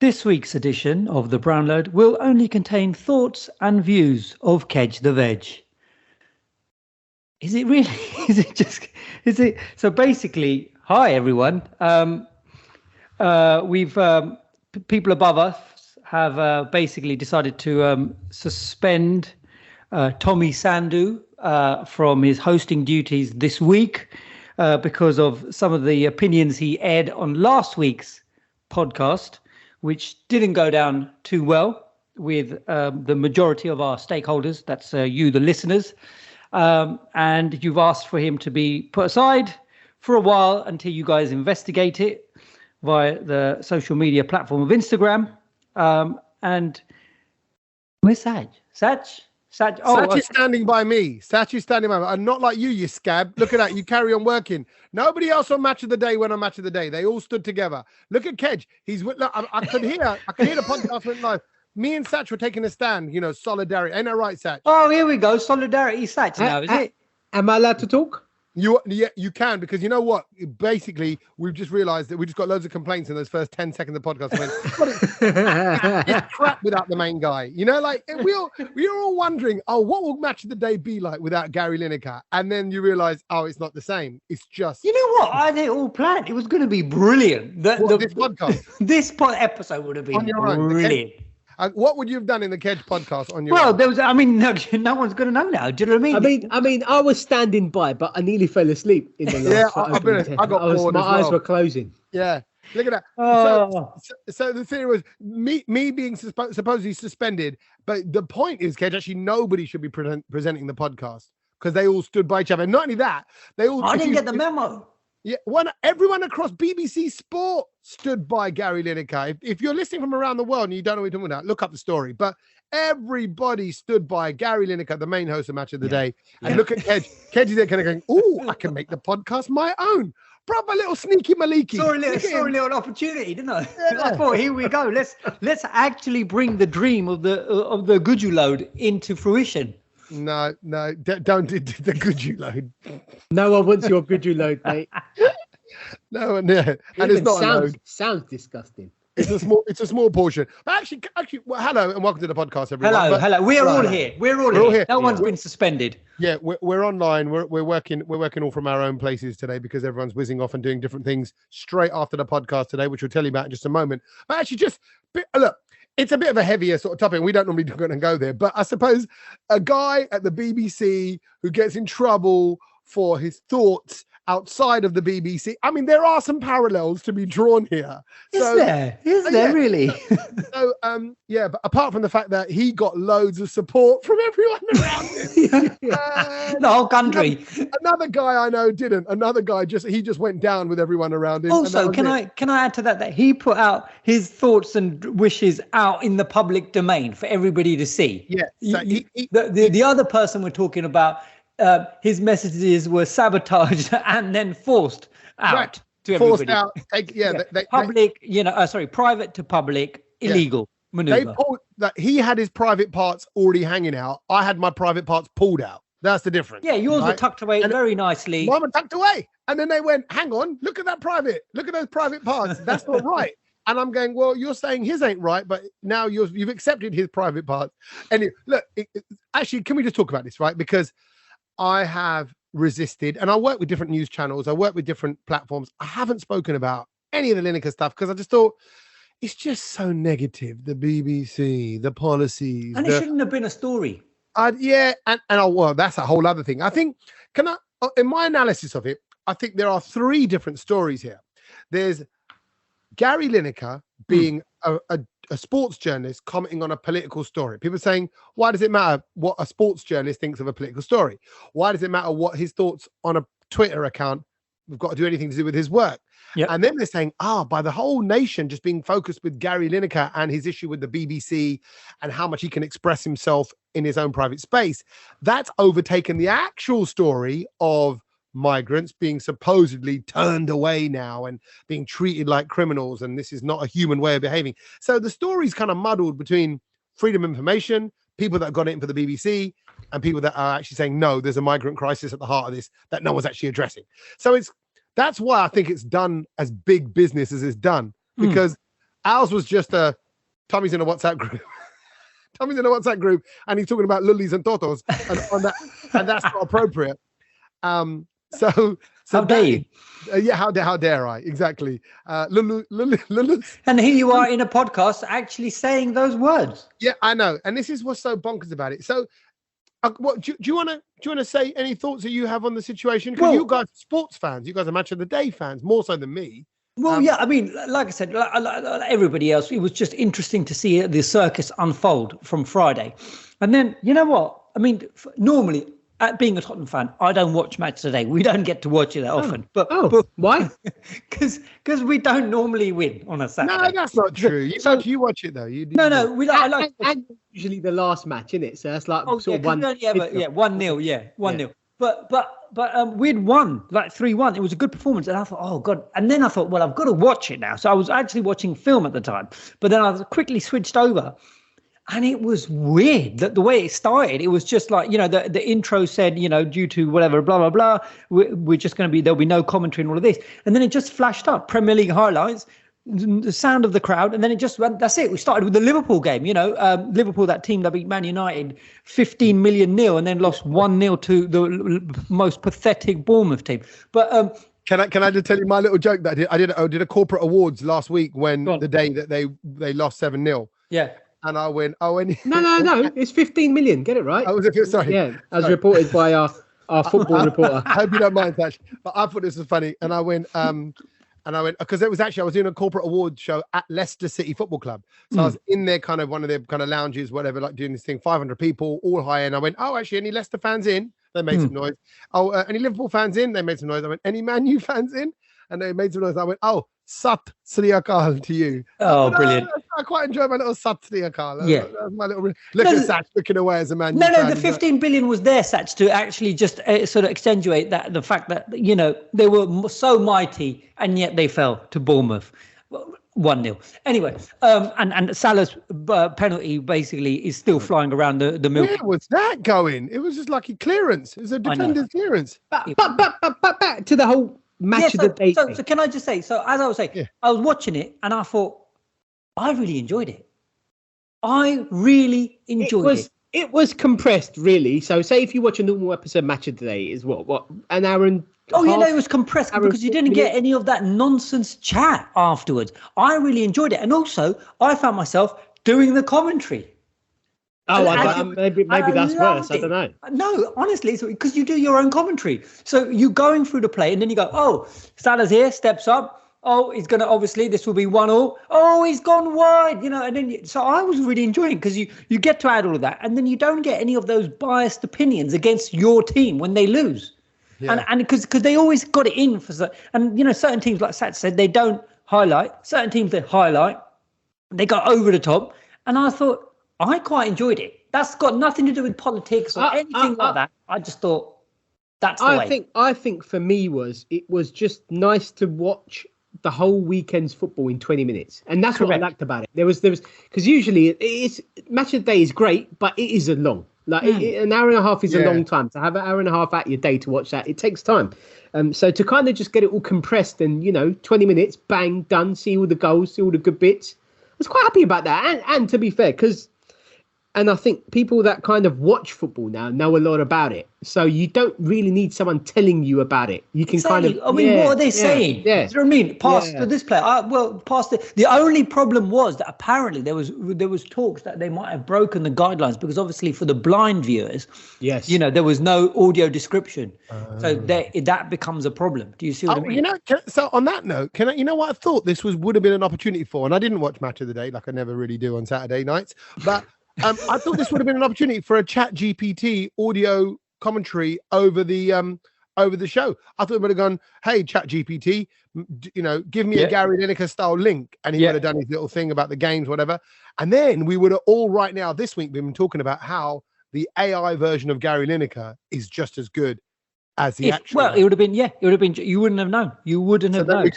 This week's edition of the Brown Load will only contain thoughts and views of Kedge the Veg. Is it really? Is it? So basically, hi everyone. People above us have basically decided to suspend Tommy Sandu from his hosting duties this week because of some of the opinions he aired on last week's podcast, which didn't go down too well with the majority of our stakeholders. That's you, the listeners. And you've asked for him to be put aside for a while until you guys investigate it via the social media platform of Instagram. And where's Sach? Sach is standing by me. Sach is standing by me. I'm not like you, you scab. Look at that. You carry on working. Nobody else on Match of the Day went on Match of the Day. They all stood together. Look at Kedge. Look, I could hear the podcast went live. Me and Sach were taking a stand, solidarity. Ain't that right, Sach? Oh, here we go. Solidarity, Sach now, is it? Am I allowed to talk? You can, because you know what? Basically, we've just realised that we just got loads of complaints in those first 10 seconds of the podcast. It's crap without the main guy. We were all wondering, what will Match of the Day be like without Gary Lineker? And then you realise, it's not the same. It's just... You know what? I had it all planned. It was going to be brilliant. This podcast? This episode would have been brilliant. What would you have done in the Kedge podcast on your own? No one's going to know now. Do you know what I mean? I was standing by, but I nearly fell asleep in the last. I got bored. My eyes were closing. Yeah, look at that. So the theory was me being supposedly suspended, but the point is, Kedge, actually nobody should be presenting the podcast because they all stood by each other. And not only that, they all. I didn't get the memo. Yeah, everyone across BBC Sport stood by Gary Lineker. If you're listening from around the world and you don't know what we're talking about, look up the story. But everybody stood by Gary Lineker, the main host of Match of the Day. And look at Kedge. Kedge is there kind of going, I can make the podcast my own. Proper little sneaky maliki. Saw a little opportunity, didn't I? Yeah. I thought, here we go. Let's actually bring the dream of the Guju load into fruition. No, don't do the Guju load. No one wants your Guju load, mate. No, and it's not a load. Sounds disgusting. It's a small portion. But actually, well, hello and welcome to the podcast, everyone. Hello. We're all here. We're all here. No one's been suspended. Yeah, we're online. We're working all from our own places today because everyone's whizzing off and doing different things straight after the podcast today, which we'll tell you about in just a moment. But actually, look. It's a bit of a heavier sort of topic. We don't normally go there, but I suppose a guy at the BBC who gets in trouble for his thoughts outside of the BBC. I mean, there are some parallels to be drawn here. Is there really? But apart from the fact that he got loads of support from everyone around him. The whole country. Another guy I know didn't. Another guy just went down with everyone around him. Also, can I add to that he put out his thoughts and wishes out in the public domain for everybody to see? Yeah. So the other person we're talking about, his messages were sabotaged and then forced out to everybody. Private to public, illegal maneuver. He had his private parts already hanging out. I had my private parts pulled out. That's the difference. Yeah, yours were tucked away very nicely. Mine were tucked away. And then they went, hang on, look at that private. Look at those private parts. That's not right. And I'm going, well, you're saying his ain't right, but now you've accepted his private parts. And look, actually, can we just talk about this, right? Because I have resisted, and I work with different news channels. I work with different platforms. I haven't spoken about any of the Lineker stuff because I just thought it's just so negative. The BBC, the policies. And it shouldn't have been a story. Well, that's a whole other thing. I think, in my analysis of it, I think there are three different stories here. There's Gary Lineker being a sports journalist commenting on a political story. People saying, why does it matter what a sports journalist thinks of a political story? Why does it matter what his thoughts on a Twitter account have got to do anything to do with his work? Yep. And then they're saying, by the whole nation just being focused with Gary Lineker and his issue with the BBC and how much he can express himself in his own private space, that's overtaken the actual story of migrants being supposedly turned away now and being treated like criminals, and this is not a human way of behaving. So the story's kind of muddled between freedom of information, people that got it in for the BBC, and people that are actually saying, no, there's a migrant crisis at the heart of this that no one's actually addressing. So that's why I think it's done as big business as it's done, because Ours was just Tommy's in a WhatsApp group. Tommy's in a WhatsApp group, and he's talking about lullies and totos, and that's not appropriate. So how dare you? Yeah, how dare I? Exactly. Lulus. And here you are in a podcast actually saying those words. Yeah, I know. And this is what's so bonkers about it. So, what do you want to say? Any thoughts that you have on the situation? Because you guys are sports fans. You guys are Match of the Day fans, more so than me. Well, yeah, I mean, like I said, like everybody else, it was just interesting to see the circus unfold from Friday. And then, you know what? I mean, normally, being a Tottenham fan, I don't watch Match Today. We don't get to watch it that often. But why? Because we don't normally win on a Saturday. No, that's not true. You watch it though. No. I like and usually the last match, isn't it? So that's like sort of 1-0. 1-0. Yeah, 1-0. But we'd won like 3-1. It was a good performance, and I thought, oh god. And then I thought, well, I've got to watch it now. So I was actually watching film at the time, but then I quickly switched over. And it was weird that the way it started, it was just like, the intro said, due to whatever, blah, blah, blah, we're just going to there'll be no commentary and all of this. And then it just flashed up, Premier League highlights, the sound of the crowd. And then it just went, that's it. We started with the Liverpool game, Liverpool, that team that beat Man United 15 million nil and then lost 1-0 to the most pathetic Bournemouth team. But, Can I just tell you my little joke that I did a corporate awards last week when the day that they lost 7-0. Yeah. And I went, no, it's 15 million. Get it right. Sorry. Yeah, as reported by our football reporter. I hope you don't mind, Sach. But I thought this was funny. And I went, because I was doing a corporate award show at Leicester City Football Club. So I was in there, kind of one of their kind of lounges, whatever, like doing this thing, 500 people, all high. And I went, oh, actually, any Leicester fans in? They made some noise. Oh, any Liverpool fans in? They made some noise. I went, any Man U fans in? And they made some noise. I went, oh, Sat Sri Akal to you. Oh, brilliant. I quite enjoy my little Sat Sri Akal. Yeah. That's my little... Look at Sach looking away as a Man U fan. No, the 15 billion was there, Sach, to actually just sort of accentuate the fact that, they were so mighty and yet they fell to Bournemouth. 1-0. Anyway, and Salah's penalty basically is still flying around the milk. Where was that going? It was just like a clearance. It was a defender's clearance. But back to the whole match of the day. So can I just say? So as I was saying, I was watching it and I thought I really enjoyed it. I really enjoyed it. It was compressed, really. So say if you watch a normal episode Match of the Day, is what an hour and. It was compressed because you didn't get any of that nonsense chat afterwards. I really enjoyed it. And also, I found myself doing the commentary. Oh, maybe that's worse. I don't know. No, honestly, it's because you do your own commentary. So you're going through the play and then you go, oh, Salah's here, steps up. Oh, he's going to, obviously, this will be 1-1. Oh, he's gone wide, and then, so I was really enjoying it because you get to add all of that. And then you don't get any of those biased opinions against your team when they lose. Yeah. And because they always got it in for, and certain teams, like Sach said, they don't highlight. Certain teams they highlight, they go over the top. And I thought I quite enjoyed it. That's got nothing to do with politics or anything like that. I just thought that's the way. I think for me it was just nice to watch the whole weekend's football in 20 minutes, and that's what I liked about it. There was because usually it's Match of the Day is great, but it is a long. An hour and a half is a long time. To have an hour and a half out your day to watch that, it takes time. So to kind of just get it all compressed and 20 minutes, bang, done. See all the goals, see all the good bits. I was quite happy about that. And to be fair, and I think people that kind of watch football now know a lot about it. So you don't really need someone telling you about it. You can kind of. I mean, what are they saying? Yeah. Do you know what I mean? Past this player. The only problem was that apparently there was talks that they might have broken the guidelines because obviously for the blind viewers, there was no audio description. So that becomes a problem. Do you see what I mean? So on that note, what I thought this would have been an opportunity for, and I didn't watch Match of the Day like I never really do on Saturday nights, but. I thought this would have been an opportunity for a Chat GPT audio commentary over the show. I thought it would have gone, hey, Chat GPT, give me a Gary Lineker style link, and he would have done his little thing about the games, whatever. And then we would have all right now this week been talking about how the AI version of Gary Lineker is just as good as the actual. Well, it would have been. It would have been. You wouldn't have known. You wouldn't have known.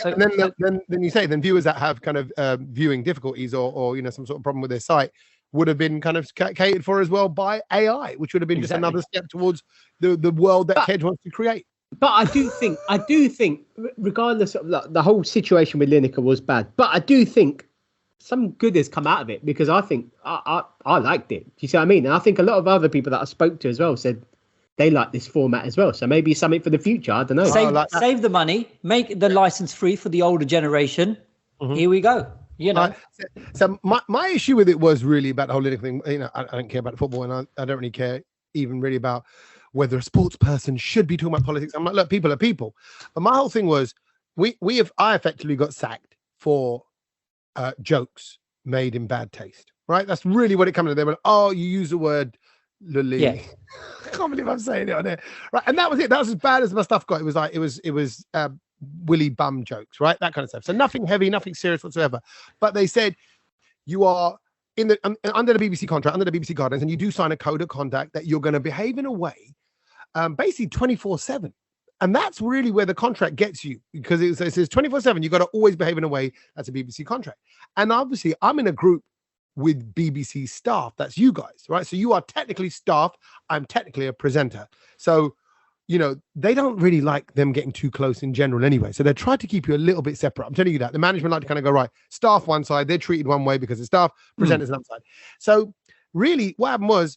Then you say viewers that have kind of viewing difficulties or some sort of problem with their site would have been kind of catered for as well by AI, which would have been just another step towards the world that Kedge wants to create. But I do think, regardless of the whole situation with Lineker was bad, but I do think some good has come out of it, because I think I liked it. Do you see what I mean? And I think a lot of other people that I spoke to as well said they like this format as well. So maybe something for the future. I don't know. Save the money, make the license free for the older generation. Mm-hmm. Here we go. You know. So my issue with it was really about the whole Lineker thing. You know, I don't care about football, and I don't really care even really about whether a sports person should be talking about politics. I'm like, look, people are people. But my whole thing was, I effectively got sacked for jokes made in bad taste. Right? That's really what it comes to. They were like, oh, you use the word lully. Yeah. I can't believe I'm saying it on there. Right. And that was it. That was as bad as my stuff got. It was like, it was willy bum jokes, right? That kind of stuff. So nothing heavy, nothing serious whatsoever. But they said you are under the BBC contract, under the BBC guidelines, and you do sign a code of conduct that you're going to behave in a way, basically 24/7. And that's really where the contract gets you, because it says 24/7. You've got to always behave in a way. That's a BBC contract. And obviously, I'm in a group with BBC staff. That's you guys, right? So you are technically staff. I'm technically a presenter. So, you know, they don't really like them getting too close in general anyway. So they try to keep you a little bit separate. I'm telling you that. The management like to kind of go, right, staff one side, they're treated one way because it's staff, presenters another side. So really what happened was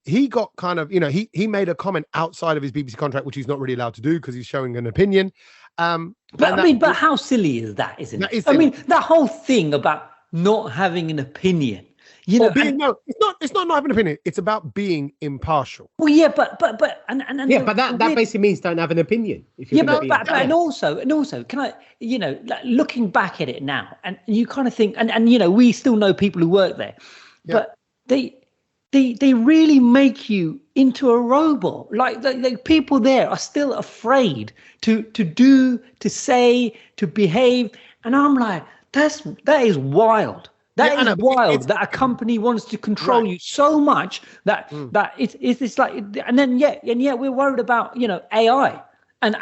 he got kind of, you know, he made a comment outside of his BBC contract, which he's not really allowed to do because he's showing an opinion. But how silly is that, isn't it? I mean, that whole thing about not having an opinion. You know, it's not having an opinion. It's about being impartial. Well, yeah, but that basically means don't have an opinion. If you're and also, can I, you know, looking back at it now, and you kind of think, and you know, we still know people who work there, but they really make you into a robot. Like the people there are still afraid to do, to say, to behave, and I'm like, that is wild. That is wild that a company wants to control you so much that it's this like, and then we're worried about, you know, AI and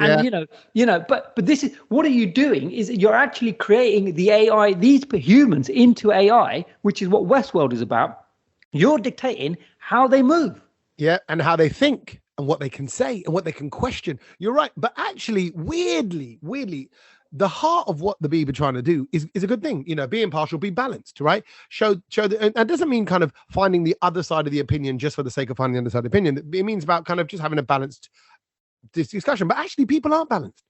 you know, but this is, what are you doing is you're actually creating the AI, these humans into AI, which is what Westworld is about. You're dictating how they move. Yeah, and how they think and what they can say and what they can question. You're right. But actually, weirdly, the heart of what the Beeb are trying to do is a good thing. You know, be impartial, be balanced, right? Show that, and that doesn't mean kind of finding the other side of the opinion just for the sake of finding the other side of the opinion. It means about kind of just having a balanced discussion. But actually, people aren't balanced.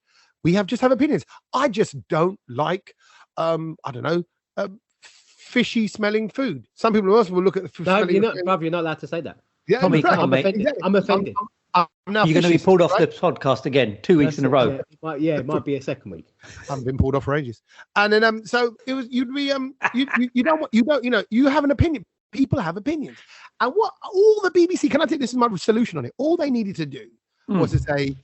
We just have opinions. I just don't like, I don't know, fishy smelling food. Some people also will look at the food. No, you're not allowed to say that. Yeah, Tommy, right. I'm offended. Exactly. I'm offended. You're going to be pulled off the podcast again 2 weeks in a row. It might be a second week. I haven't been pulled off for ages. And then so it was, you'd be you have an opinion. People have opinions. And what all the BBC, can I take this as my solution on it? All they needed to do was to say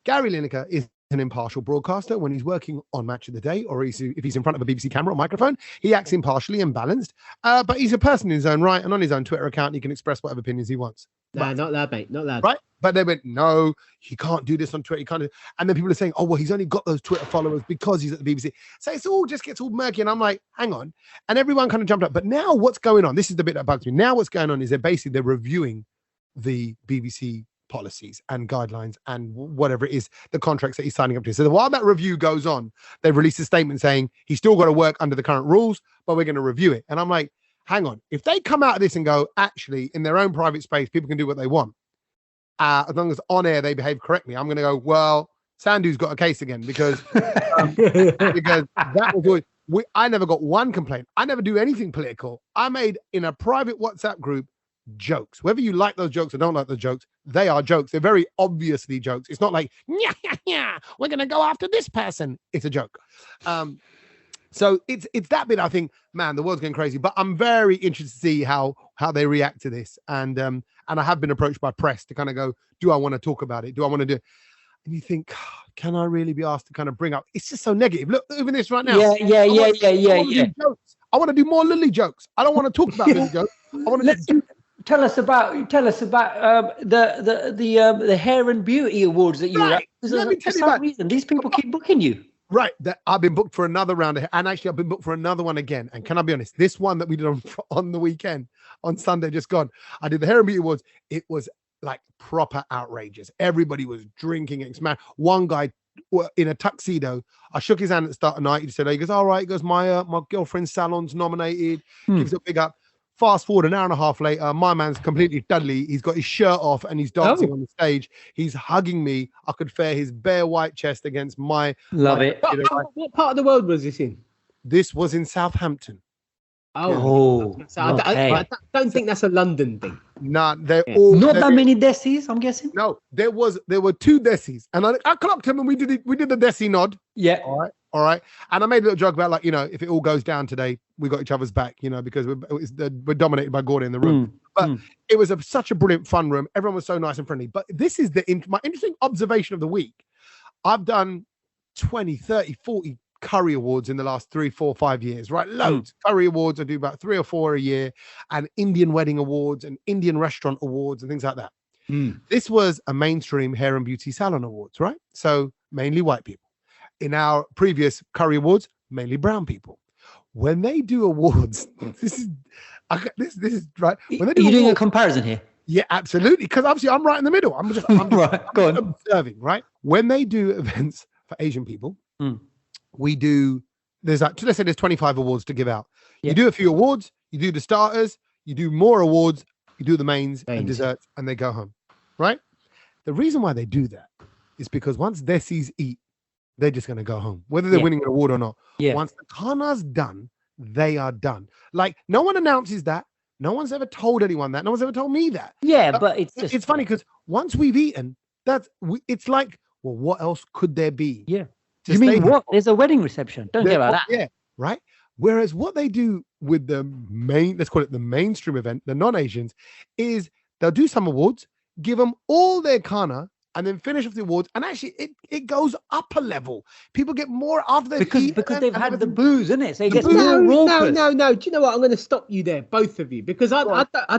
Gary Lineker is an impartial broadcaster when he's working on Match of the Day, or if he's in front of a BBC camera or microphone, he acts impartially and balanced. But he's a person in his own right, and on his own Twitter account, he can express whatever opinions he wants. No, not that, mate. Not that. Right? But they went, no, he can't do this on Twitter. He can't do... And then people are saying, oh, well, he's only got those Twitter followers because he's at the BBC. So it's all just gets all murky. And I'm like, hang on. And everyone kind of jumped up. But now what's going on? This is the bit that bugs me. Now what's going on is they're reviewing the BBC policies and guidelines and whatever it is, the contracts that he's signing up to. So while that review goes on, they've released a statement saying he's still got to work under the current rules, but we're going to review it. And I'm like, hang on. If they come out of this and go, actually, in their own private space, people can do what they want. As long as on air they behave correctly, I'm going to go, well, Sandhu's got a case again because that was always, I never got one complaint. I never do anything political. I made in a private WhatsApp group jokes. Whether you like those jokes or don't like those jokes, they are jokes. They're very obviously jokes. It's not like, we're going to go after this person. It's a joke. So it's that bit. I think, man, the world's going crazy. But I'm very interested to see how they react to this. And I have been approached by press to kind of go, do I want to talk about it? Do I want to do it? And you think, can I really be asked to kind of bring up? It's just so negative. Look, even this right now. Yeah. I want to do more Lily jokes. I don't want to talk about Lily jokes. I want to tell us about the Hair and Beauty Awards that you were at. For some reason, these people keep booking you. Right, I've been booked for another round, and actually I've been booked for another one again. And can I be honest? This one that we did on the weekend, on Sunday, just gone. I did the Hair and Beauty Awards. It was like proper outrageous. Everybody was drinking and smash. One guy in a tuxedo. I shook his hand at the start of the night. He said, he goes, all right. He goes, my girlfriend's salon's nominated. Gives it a big up. Fast forward an hour and a half later, my man's completely Dudley. He's got his shirt off and he's dancing on the stage. He's hugging me. I could fare his bare white chest against my... Love it. What part of the world was this in? This was in Southampton. I don't think that's a London thing. Nah, they're all... Not that many Desis, I'm guessing? No, there were 2 Desis. And I clocked him and we did the Desi nod. Yeah. All right. And I made a little joke about, like, you know, if it all goes down today, we got each other's back, you know, because we're dominated by Gordon in the room. But it was such a brilliant, fun room. Everyone was so nice and friendly. But this is my interesting observation of the week. I've done 20, 30, 40 curry awards in the last 3, 4, 5 years, right? Loads. Curry awards. I do about 3 or 4 a year, and Indian wedding awards and Indian restaurant awards and things like that. This was a mainstream hair and beauty salon awards, right? So mainly white people. In our previous curry awards, mainly brown people. When they do awards, this is right. When they do You're doing a comparison here. Yeah, absolutely. Because obviously I'm right in the middle. I'm just observing, right? When they do events for Asian people, we do, let's say there's 25 awards to give out. You do a few awards, you do the starters, you do more awards, you do the mains and desserts, and they go home, right? The reason why they do that is because once Desis eat, they're just going to go home, whether they're winning an award or not. Once the khana's done, they are done. Like, no one announces that. No one's ever told anyone that. No one's ever told me that. But it's funny because once we've eaten, it's like, well, what else could there be? Yeah. You mean what? There's a wedding reception. Don't care about that. Yeah, right. Whereas what they do with the let's call it the mainstream event, the non-Asians, is they'll do some awards, give them all their khana, and then finish off the awards. And actually, it goes up a level. People get more after they've eaten. Because they've had the booze, isn't it? So it gets more No. raucous. Do you know what? I'm going to stop you there, both of you, because I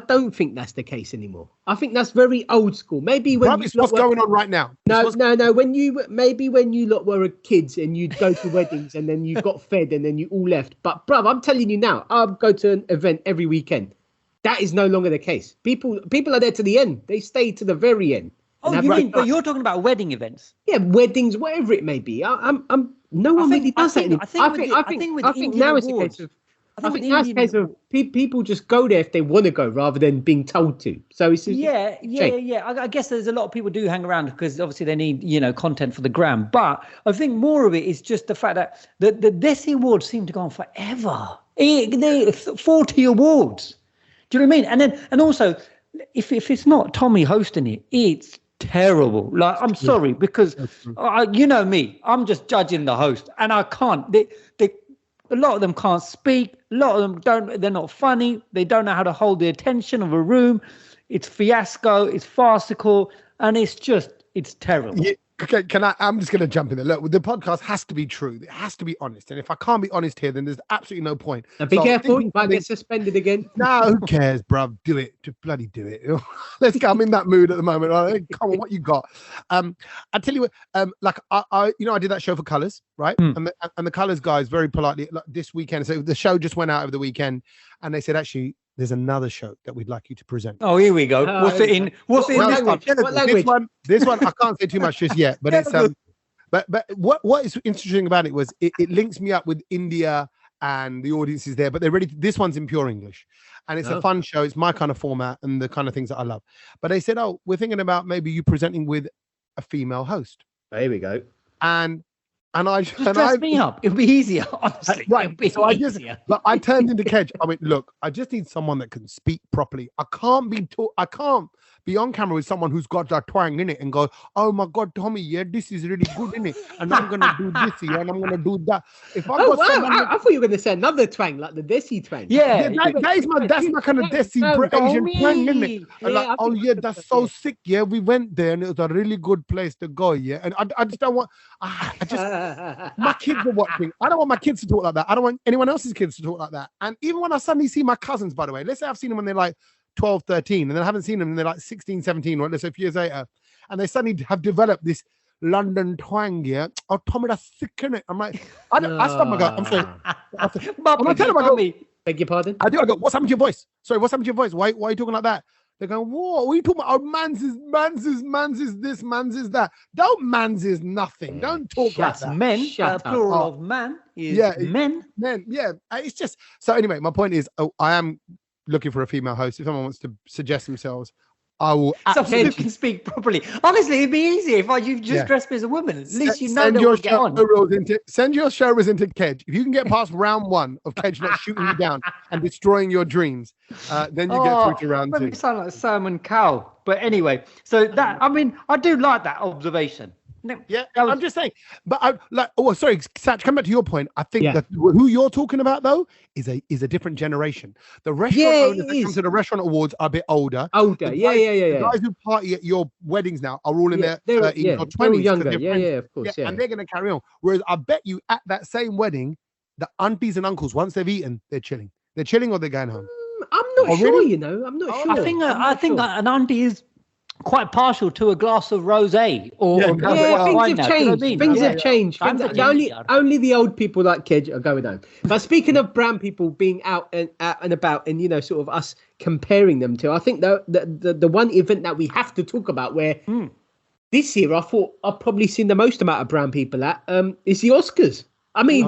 don't think that's the case anymore. I think that's very old school. Maybe when it's what's going on right now. No. When you lot were kids and you'd go to weddings and then you got fed and then you all left. But bruv, I'm telling you now, I'll go to an event every weekend. That is no longer the case. People are there to the end. They stay to the very end. Oh, you mean? But you're talking about wedding events? Yeah, weddings, whatever it may be. No one really does that anymore. I think now it's a case of. I think now it's a case of people just go there if they want to go rather than being told to. So it's yeah. I guess there's a lot of people do hang around because obviously they need content for the gram. But I think more of it is just the fact that the Desi Awards seem to go on forever. 40 awards. Do you know what I mean? And also, if it's not Tommy hosting it, it's terrible. Like, I'm sorry, because you know me, I'm just judging the host, and I can't. A lot of them can't speak. A lot of them don't. They're not funny. They don't know how to hold the attention of a room. It's fiasco. It's farcical, and it's terrible. Yeah. Okay, I'm just going to jump in there. Look, the podcast has to be true. It has to be honest. And if I can't be honest here, then there's absolutely no point. Now be careful. You might get suspended again. No, who cares, bruv? Do it. Just bloody do it. Let's go. I'm in that mood at the moment. Come on, what you got? I tell you what, I did that show for Colours, right? And the Colours guys very politely, like, this weekend. So the show just went out over the weekend, and they said, actually, there's another show that we'd like you to present. Oh, here we go. What's it in? What language? This one, I can't say too much just yet, but it's but what is interesting about it was it links me up with India and the audience is there, but they're ready. This one's in pure English, and it's a fun show. It's my kind of format and the kind of things that I love. But they said, oh, we're thinking about maybe you presenting with a female host. There we go. And I dress me up. It'll be easier, honestly. Right. So I turned into Kedge. I mean, look, I just need someone that can speak properly. I can't be on camera with someone who's got that twang in it and go, oh my God, Tommy, yeah, this is really good in it, and I'm gonna do this here and I'm gonna do that. If I I thought you were gonna say another twang, like the Desi twang. Yeah, that's my kind of Desi Asian twang, isn't it? And like, oh yeah, that's so sick. Yeah, we went there and it was a really good place to go. Yeah, and I just don't want. My kids are watching. I don't want my kids to talk like that. I don't want anyone else's kids to talk like that. And even when I suddenly see my cousins, by the way, let's say I've seen them when they're like 12, 13, and then I haven't seen them and they're like 16, 17, or let's say a few years later, and they suddenly have developed this London twang, yeah. Oh, Tommy, that's sick, innit? I'm like, I stop my God. I'm sorry. I'm gonna tell them, I go, beg your pardon? I go, what's happened to your voice? Sorry, what's happened to your voice? Why are you talking like that? They're going, what are you talking about? Oh, man's is this, man's is that. Don't man's is nothing. Don't talk like that. Men, plural up. of man is men. Yeah. It's just, so anyway, my point is, I am looking for a female host. If someone wants to suggest themselves, I will absolutely. Someone who can speak properly. Honestly, it'd be easy if you just dressed me as a woman. At least you know that we'll get on. Send your show rules into Kedge. If you can get past round 1 of Kedge not shooting you down and destroying your dreams, then you get through to round 2. You sound like Simon Cowell. But anyway, so that, I mean, I do like that observation. No, I'm just saying, but sorry, Sach, come back to your point. I think that who you're talking about though is a different generation. The restaurant owners that come to the restaurant awards are a bit older. The guys who party at your weddings now are all in their 30s or 20s. Younger. Of course. And they're going to carry on. Whereas I bet you at that same wedding, the aunties and uncles, once they've eaten, they're chilling. They're chilling or they're going home. I'm not sure. Really? I'm not sure. I think an auntie is quite partial to a glass of rosé things have changed. Things have changed. Only the old people like Kedge are going home. But speaking of brown people being out and about, and sort of us comparing them to, I think the one event that we have to talk about where this year I thought I've probably seen the most amount of brown people at is the Oscars. I mean,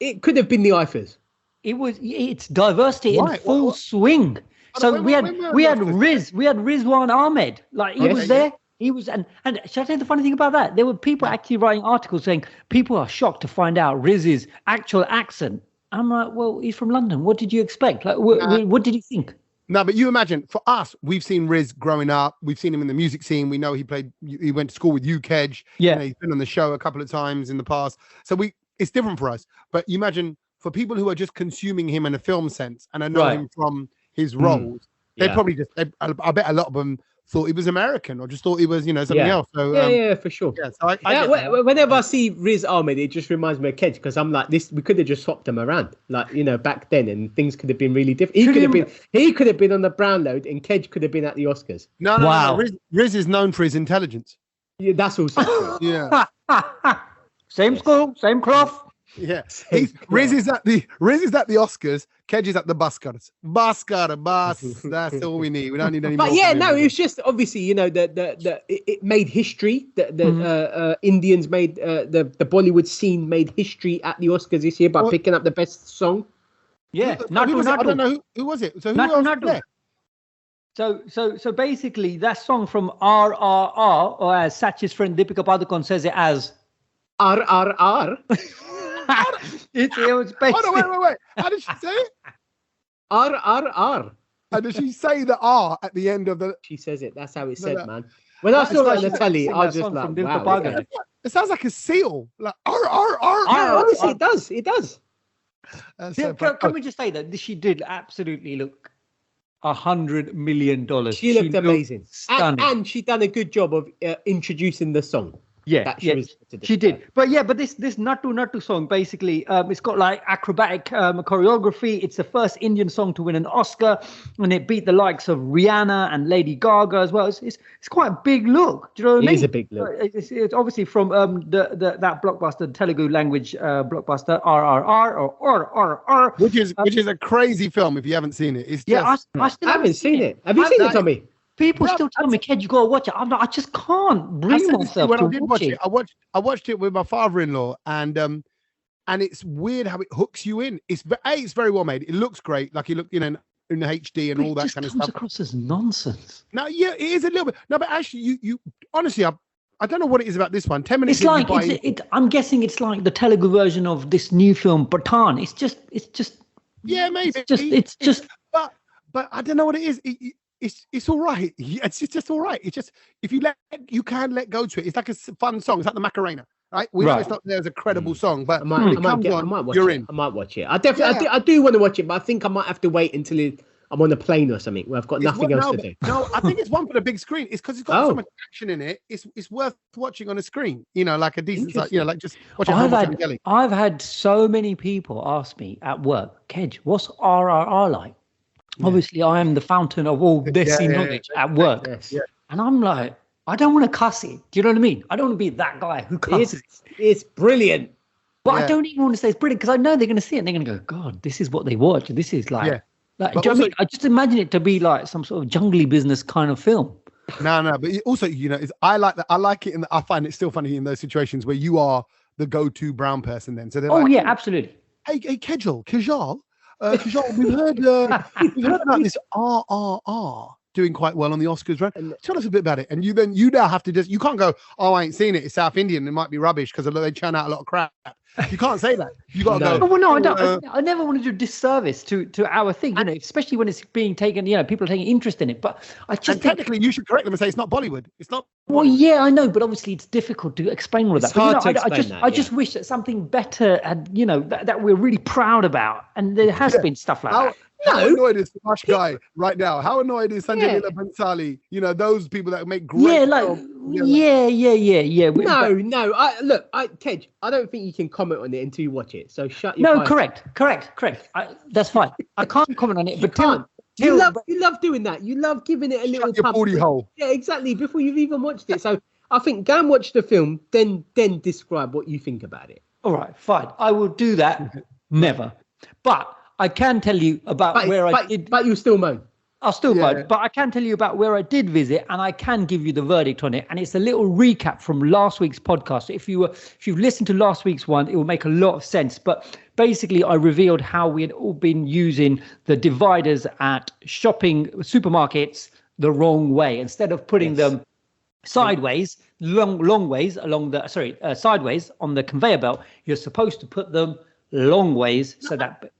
it could have been the IFAs. It's diversity in full swing. So we had Rizwan Ahmed, like he was there. He was, and should I tell you the funny thing about that? There were people actually writing articles saying people are shocked to find out Riz's actual accent. I'm like, well, he's from London. What did you expect? Like, what did you think? No, but you imagine, for us, we've seen Riz growing up. We've seen him in the music scene. We know he went to school with you, Kedge. Yeah, he's been on the show a couple of times in the past. So it's different for us. But you imagine for people who are just consuming him in a film sense and I know him from his roles, they probably just, I bet a lot of them thought he was American or just thought he was, something else. So, for sure. Yeah, so I whenever I see Riz Ahmed, it just reminds me of Kedge because I'm like, we could have just swapped him around, like, back then, and things could have been really different. He could have been on the Brownload and Kedge could have been at the Oscars. No. Riz is known for his intelligence. Yeah, that's also true. Yeah. Same school, same cloth. Yeah, Riz is at the Oscars. Kedge is at the Buskers. That's all we need. We don't need any more. But it was just obviously, it made history. The Indians made the Bollywood scene made history at the Oscars this year by picking up the best song. Yeah, I don't know who was it. So who else was there? So basically, that song from RRR, or as Sach's friend Deepika Padukone says it as RRR. It was basically... Oh, no, wait. How did she say it? RRR. And does she say the R at the end of the... She says it. That's how it's said, man. When I saw it on the telly, I was just like, wow. It sounds like a seal. Like, honestly, it does. Can we just say that she did absolutely look $100 million. She looked amazing. And she done a good job of introducing the song. Yeah, she did. But this Nattu song, basically, it's got like acrobatic choreography. It's the first Indian song to win an Oscar, and it beat the likes of Rihanna and Lady Gaga as well. It's quite a big look. Do you know what I mean? It is a big look. It's obviously from that blockbuster, Telugu language blockbuster, RRR or R. Which is a crazy film if you haven't seen it. It's just, I still haven't seen it. Have you seen it, Tommy? People still tell me, Kedge, you gotta watch it. I just can't bring myself to watch it. I watched it with my father-in-law, and it's weird how it hooks you in. It's very well made. It looks great, like you look, in HD and all that kind of stuff. It comes across as nonsense. No, yeah, it is a little bit. No, but actually, you honestly, I don't know what it is about this one. 10 minutes. It's like I'm guessing it's like the Telugu version of this new film, Pathaan. It's just. Yeah, maybe. It's just. But I don't know what it is. It's all right. It's just all right. It's just if you can let go to it. It's like a fun song. It's like the Macarena, right? We know it's not there as a credible song, but I might watch it. I might watch it. I definitely, I do want to watch it, but I think I might have to wait until I'm on a plane or something where I've got nothing else to do. No, I think it's one for the big screen. It's because it's got so much action in it. It's worth watching on a screen. Like a decent, like just watching. I've had so many people ask me at work, Kedge, what's RRR like? Yeah. Obviously, I am the fountain of all Desi knowledge at work. Yes. Yeah. And I'm like, I don't want to cuss it. Do you know what I mean? I don't want to be that guy who cusses. It's brilliant. But I don't even want to say it's brilliant because I know they're going to see it and they're going to go, God, this is what they watch. This is like Like, But do you know what I also- mean? I just imagine it to be like some sort of jungly business kind of film. No, but also, I like that. I like it, and I find it still funny in those situations where you are the go-to brown person. Then, so they're Oh like, yeah, absolutely. hey, Kajal, we've heard about this RRR doing quite well on the Oscars, right? Tell us a bit about it. And you now have to you can't go, oh, I ain't seen it. It's South Indian. It might be rubbish because they churn out a lot of crap. You can't say that. You got to go. Oh, well, no, I don't. I never want to do disservice to our thing, especially when it's being taken. People are taking interest in it. But I just think, technically, you should correct them and say it's not Bollywood. It's not. Well, yeah, I know, but obviously it's difficult to explain all of that. It's hard to explain that. I just wish that something better had, that we're really proud about, and there has been stuff like that. How annoyed is the Sach guy right now? How annoyed is Sanjay Leela Bhansali? Those people that make great. Yeah, No. Tej, I don't think you can comment on it until you watch it. So shut your. No, correct. That's fine. I can't comment on it, but you love doing that. You love giving it a little your pump. booty hole. Yeah, exactly. Before you've even watched it, so I think go and watch the film, then describe what you think about it. All right, fine. I will do that. Never, but I can tell you about where I did. But you still moan. I'll still moan, but I can tell you about where I did visit, and I can give you the verdict on it. And it's a little recap from last week's podcast. So if you've listened to last week's one, it will make a lot of sense. But basically, I revealed how we had all been using the dividers at shopping supermarkets the wrong way. Instead of putting them sideways, sideways on the conveyor belt, you're supposed to put them long ways so that.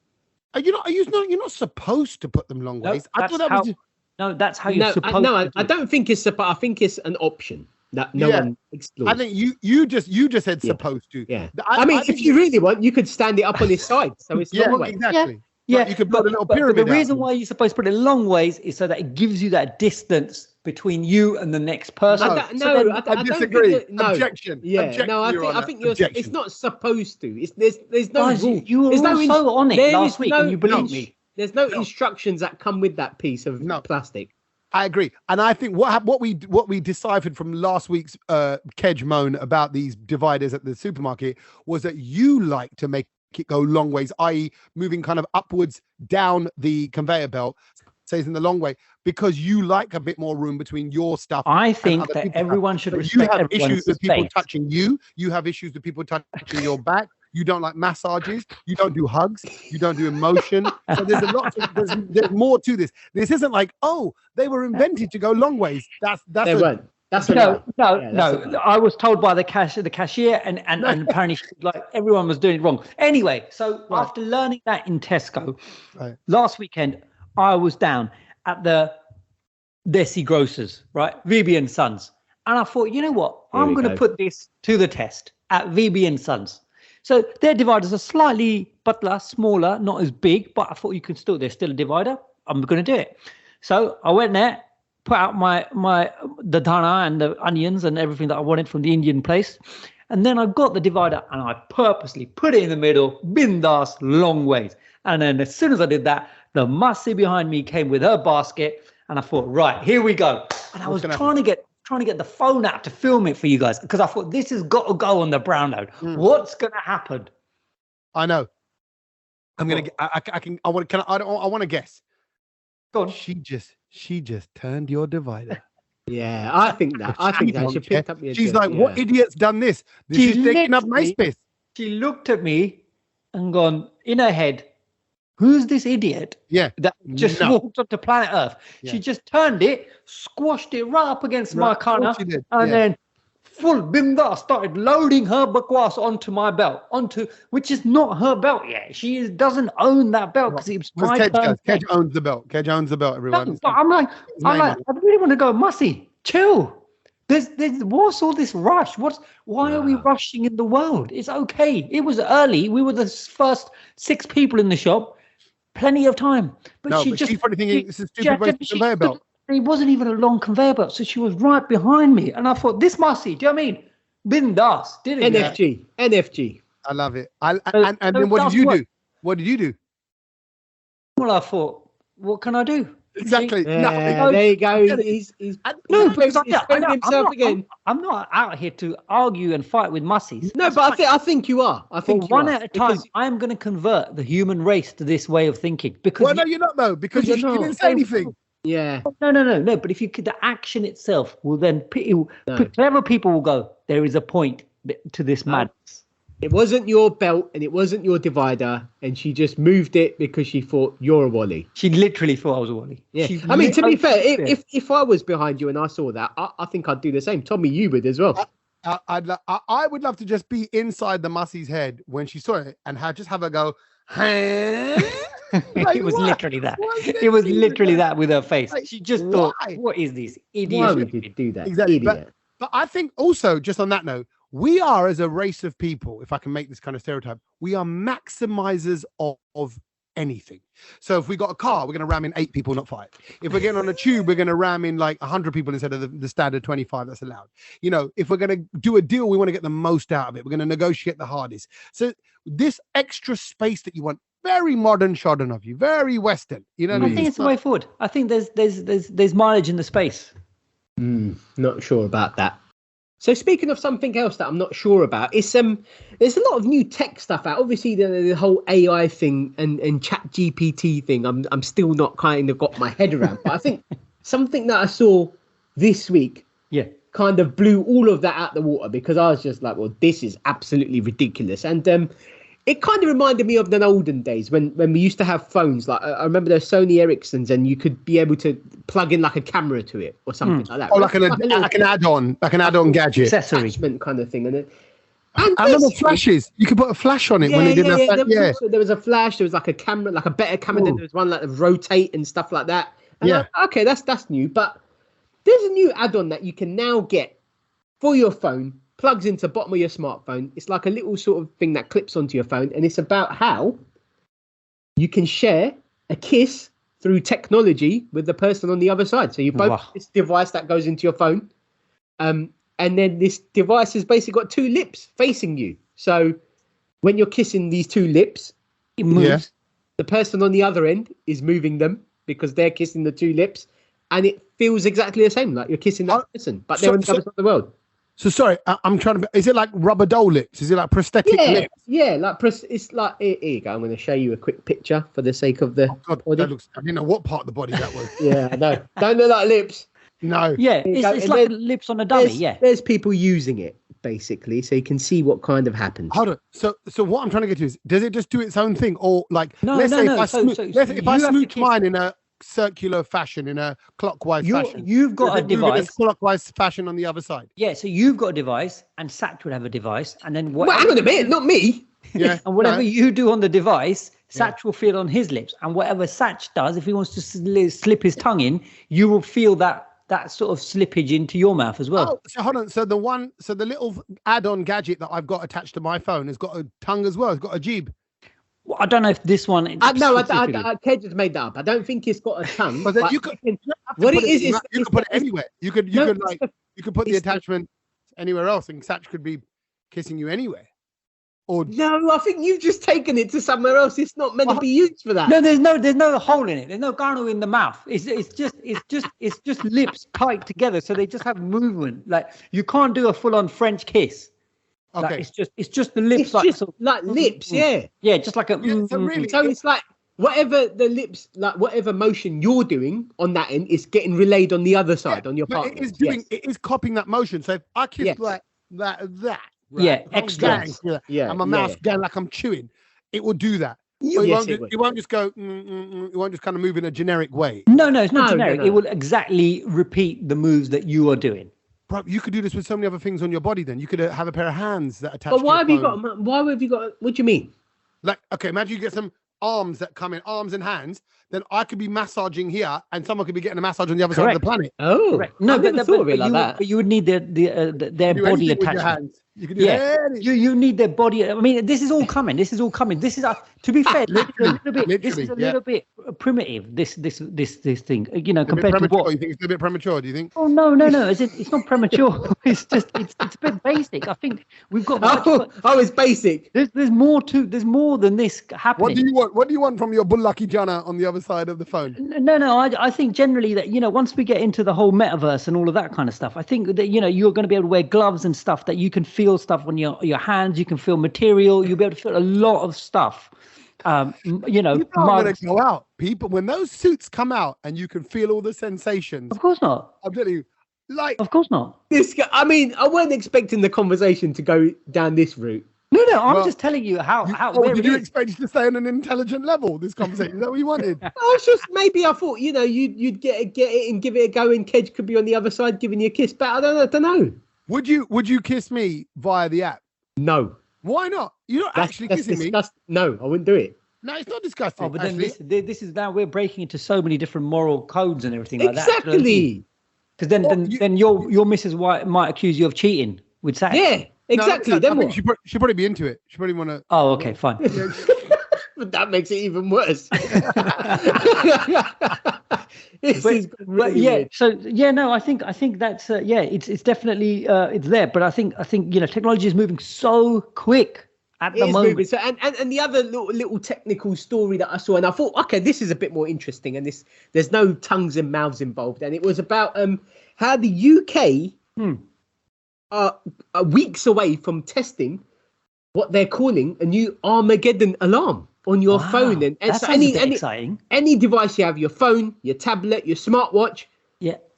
You're not supposed to put them long ways. I thought that was. No, that's how you're supposed to. I don't think it's I think it's an option that no one explores. I think you just said supposed to. Yeah. I mean, if you really want, you could stand it up on its side, so it's long way. Exactly. Yeah, you could put a little pyramid. But the reason why you're supposed to put it long ways is so that it gives you that distance between you and the next person. I disagree. Objection. Yeah. Objection, no, I think you're. Objection. It's not supposed to. There's no rule. You were so on it last week, and you believe me. There's no instructions that come with that piece of plastic. I agree, and I think what we deciphered from last week's Kedge moan about these dividers at the supermarket was that you like to make it go long ways, i.e., moving kind of upwards down the conveyor belt, says in the long way, because you like a bit more room between your stuff. I think that everyone should respect. You have issues with people touching you. You have issues with people touching your back. You don't like massages. You don't do hugs. You don't do emotion. So there's a lot. There's more to this. This isn't like, oh, they were invented to go long ways. They weren't. No. I was told by the cashier, and apparently like everyone was doing it wrong. Anyway, so after learning that in Tesco last weekend, I was down at the Desis grocers, right, VB and Sons, and I thought, you know what, I'm going to put this to the test at VB and Sons. So their dividers are slightly smaller, not as big, but I thought there's still a divider. I'm going to do it. So I went there, put out the dhana and the onions and everything that I wanted from the Indian place. And then I got the divider and I purposely put it in the middle, bindas, long ways. And then as soon as I did that, the Masi behind me came with her basket, and I thought, right, here we go. And I was trying to get the phone out to film it for you guys, because I thought this has got to go on the brown note. What's going to happen? I know. I'm going to. I want to guess. Go on. She just turned your divider. Yeah, I think that. She picked up your. She's like, what idiot's done this? This is taking up my space. She looked at me and gone in her head, who's this idiot that just walked onto planet Earth? Yeah. She just turned it, squashed it right up against my corner, and then full binda started loading her bakwas onto my belt, which is not her belt yet. She doesn't own that belt because it's my turn. Kedge owns the belt. Kedge owns the belt, everyone. No, but I'm like, I really want to go, Mussy, chill. What's all this rush? Why are we rushing in the world? It's okay. It was early. We were the first 6 people in the shop. Plenty of time. But she funny thing is, this is stupid conveyor belt. It wasn't even a long conveyor belt, so she was right behind me. And I thought, this Mussy, do you know what I mean? Bindas, didn't it? NFG. I love it. And then what did you do? What did you do? Well, I thought, what can I do? Exactly. There you go. He's I'm himself again. I'm not out here to argue and fight with mussies. No, but I think you are. I think one at a time. I'm going to convert the human race to this way of thinking because. No, you're not though, because you didn't say anything. Yeah. No. But if you could, the action itself will then clever people will go. There is a point to this madness. It wasn't your belt and it wasn't your divider, and she just moved it because she thought you're a Wally. She literally thought I was a Wally. Yeah. I mean, to be fair, if I was behind you and I saw that, I think I'd do the same. Tommy, you would as well. I would love to just be inside the mussie's head when she saw it and just have her go. It was literally that. It was literally that with her face. She just thought, "What is this idiot?" Why would you do that? Exactly. Idiot. But I think also, just on that note, we are, as a race of people, if I can make this kind of stereotype, we are maximizers of anything. So if we got a car, we're going to ram in 8 people, not 5. If we're getting on a tube, we're going to ram in like 100 people instead of the standard 25 that's allowed. You know, if we're going to do a deal, we want to get the most out of it. We're going to negotiate the hardest. So this extra space that you want, very modern shodden of you, very Western. You know, I think it's the way forward. I think there's mileage in the space. Not sure about that. So speaking of something else that I'm not sure about, it's there's a lot of new tech stuff out. Obviously, the whole AI thing and Chat GPT thing, I'm still not kind of got my head around. But I think something that I saw this week, kind of blew all of that out the water, because I was just like, well, this is absolutely ridiculous. And it kind of reminded me of the olden days when we used to have phones. Like I remember those Sony Ericssons, and you could be able to plug in like a camera to it or something like that. Or like an add-on gadget, accessory kind of thing. And the flashes. You could put a flash on it when it didn't have. There was a flash. There was like a camera, like a better camera. There was one like rotate and stuff like that. And okay, that's new. But there's a new add-on that you can now get for your phone. Plugs into the bottom of your smartphone. It's like a little sort of thing that clips onto your phone, and it's about how you can share a kiss through technology with the person on the other side. So you both have this device that goes into your phone, and then this device has basically got 2 lips facing you. So when you're kissing these 2 lips, it moves. Yeah. The person on the other end is moving them because they're kissing the 2 lips, and it feels exactly the same, like you're kissing that person, but they're on the other side of the world. So sorry, I'm trying to. Is it like rubber doll lips? Is it like prosthetic lips? Yeah, it's like here you go. I'm going to show you a quick picture for the sake of the. Oh God, that looks. I didn't know what part of the body that was. Yeah, I know. Don't look like lips. No. Yeah, it's like lips on a dummy. There's people using it basically, so you can see what kind of happens. Hold on. So what I'm trying to get to is, does it just do its own thing, or like let's say if I smooch mine in a circular fashion, in a clockwise fashion, you've got a device clockwise fashion on the other side. Yeah, so you've got a device, and Sach would have a device, and then hang on a minute, not me. Yeah, and whatever you do on the device, Sach will feel on his lips, and whatever Sach does, if he wants to slip his tongue in, you will feel that sort of slippage into your mouth as well. Oh, so hold on. So the little add-on gadget that I've got attached to my phone has got a tongue as well. It's got a jib. Well, I don't know if this one. Ked just made that up. I don't think it's got a tongue. But then you could. What it is, you could put it anywhere. You could put the attachment anywhere else, and Sach could be kissing you anywhere. Or no, I think you've just taken it to somewhere else. It's not meant to be used for that. No, there's no hole in it. There's no gargle in the mouth. It's just lips tight together, so they just have movement. Like you can't do a full-on French kiss. Okay, like, it's just the lips, like lips, yeah, just like a. So it's like whatever the lips, like whatever motion you're doing on that end, is getting relayed on the other side on your partner. It is copying that motion. So if I kiss like that. Right? Yeah, extra. And my mouth going like I'm chewing, it will do that. It won't just go. It won't just kind of move in a generic way. No, it's not generic. No. It will exactly repeat the moves that you are doing. Bro, you could do this with so many other things on your body. Then you could have a pair of hands that attach. But why have you got? What do you mean? Like, okay, imagine you get some arms that come in, arms and hands. Then I could be massaging here, and someone could be getting a massage on the other side of the planet. Oh, correct. No, but you would need their body attachment. You can do anything. You need their body. I mean, this is all coming. This is to be fair. This is a little bit primitive. This thing, you know, compared to what you think it's a bit premature? Do you think? Oh no! It's not premature. It's just it's a bit basic. I think we've got. It's basic. There's more than this happening. What do you want from your Bullaki Jana on the other side of the phone? No. I think generally that, you know, once we get into the whole metaverse and all of that kind of stuff, I think that, you know, you're going to be able to wear gloves and stuff that you can feel stuff on your hands. You can feel material. You'll be able to feel a lot of stuff. You know, people are going to go out. People, when those suits come out and you can feel all the sensations. Of course not. I'm telling you, of course not. I mean, I wasn't expecting the conversation to go down this route. No, I'm just telling you how. Did you expect it to stay on an intelligent level? This conversation, is that what you wanted? I thought, you know, you'd get it and give it a go, and Kedge could be on the other side giving you a kiss. But I don't know. Would you kiss me via the app? No. Why not? You're not actually kissing me. No, I wouldn't do it. No, it's not disgusting. Oh, but then this is now we're breaking into so many different moral codes and everything like that. Exactly. Because then your missus might accuse you of cheating with Sach. Yeah, exactly. No, then I what? think she'll probably be into it. She'll probably want to. Oh, okay, fine. But that makes it even worse. I think that's it's definitely it's there, but I think you know, technology is moving so quick at the moment. So, and the other little technical story that I saw, and I thought, okay, this is a bit more interesting, and there's no tongues and mouths involved, and it was about how the UK are weeks away from testing what they're calling a new Armageddon alarm on your phone, and that sounds a bit exciting. Any device you have, your phone, your tablet, your smartwatch,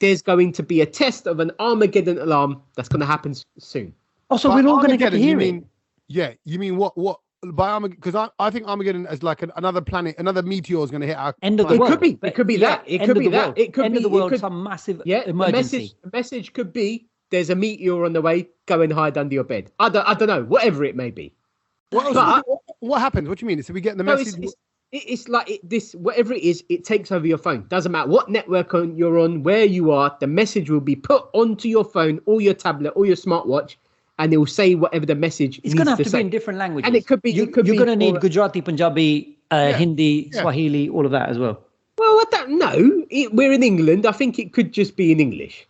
there's going to be a test of an Armageddon alarm that's going to happen soon. Oh, so we're all going to get to hear it. Yeah, you mean what by Armageddon? Because I think Armageddon is like another planet, another meteor is going to hit our end of the world. It could be that. It could be that. It could end be of the world. Some massive emergency. The message could be there's a meteor on the way. Go and hide under your bed. I don't know. Whatever it may be. What happens? What do you mean? So we get the message. It's like this. Whatever it is, it takes over your phone. Doesn't matter what network you're on, where you are. The message will be put onto your phone or your tablet or your smartwatch, and it will say whatever the message. It's going to have to be in different languages, and it could be. You're going to need Gujarati, Punjabi, Hindi, Swahili, all of that as well. Well, I don't know. We're in England. I think it could just be in English.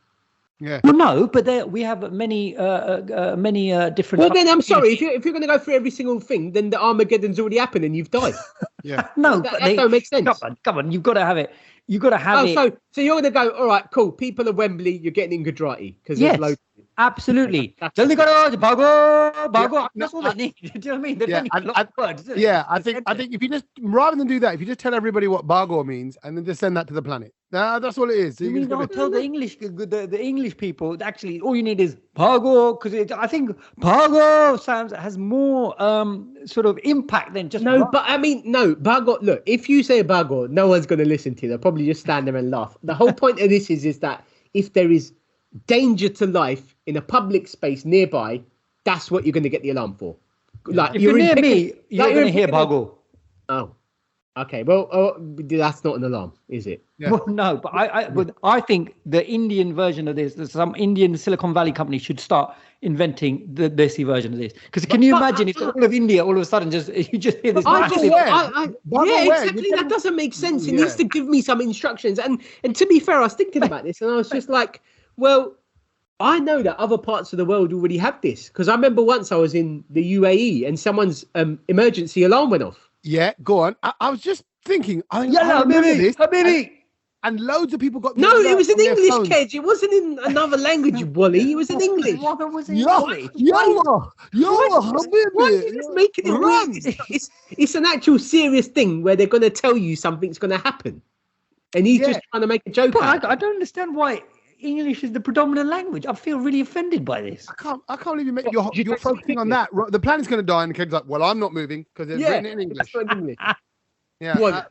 Yeah. Well, no, but we have many different. Well, then I'm sorry. If you're going to go through every single thing, then the Armageddon's already happened and you've died. Yeah. No, that don't make sense. Come on, you've got to have it. You've got to have it. So you're going to go, all right, cool. People of Wembley, you're getting in Gujarati because yes, there's loads. Absolutely. That's all they need. Do you know what I mean? They don't need a lot of words. I think if you just, rather than do that, if you just tell everybody what Bagor means and then just send that to the planet. That's all it is. So you mean don't tell the English people, actually all you need is Bagor, because I think Bagor has more sort of impact than just Bagor, look, if you say Bagor, no one's going to listen to you. They'll probably just stand there and laugh. The whole point of this is that if there is danger to life in a public space nearby, that's what you're going to get the alarm for. Like, if you're near me, you're going to hear Bagor. Oh, okay. Well, that's not an alarm, is it? Yeah. Well, no, but I think the Indian version of this, some Indian Silicon Valley company should start inventing the Desi version of this. Because can you imagine if all of India all of a sudden you just hear this massive... exactly. That doesn't make sense. It needs to give me some instructions. And to be fair, I was thinking about this and I was just like, well, I know that other parts of the world already have this. Because I remember once I was in the UAE and someone's emergency alarm went off. Yeah, go on. I was just thinking, I remember this. And loads of people got... No, it was in English, Kedge. It wasn't in another language, you Wally. It was in English. What was it? Why are you just making it wrong? It's an actual serious thing where they're going to tell you something's going to happen. And he's just trying to make a joke out. I don't understand why English is the predominant language. I feel really offended by this. I can't believe you make you're focusing on that. The planet's going to die, and the kid's like, "Well, I'm not moving because it's written in English." Yeah,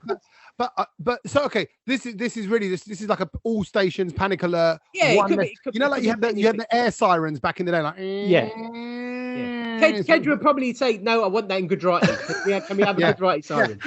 but so okay. This is really this is like a all stations panic alert. Yeah, it could be, you know, like you had the air sirens back in the day, like Kedge would probably say, "No, I want that in Gujarati. Can we have a Gujarati siren?"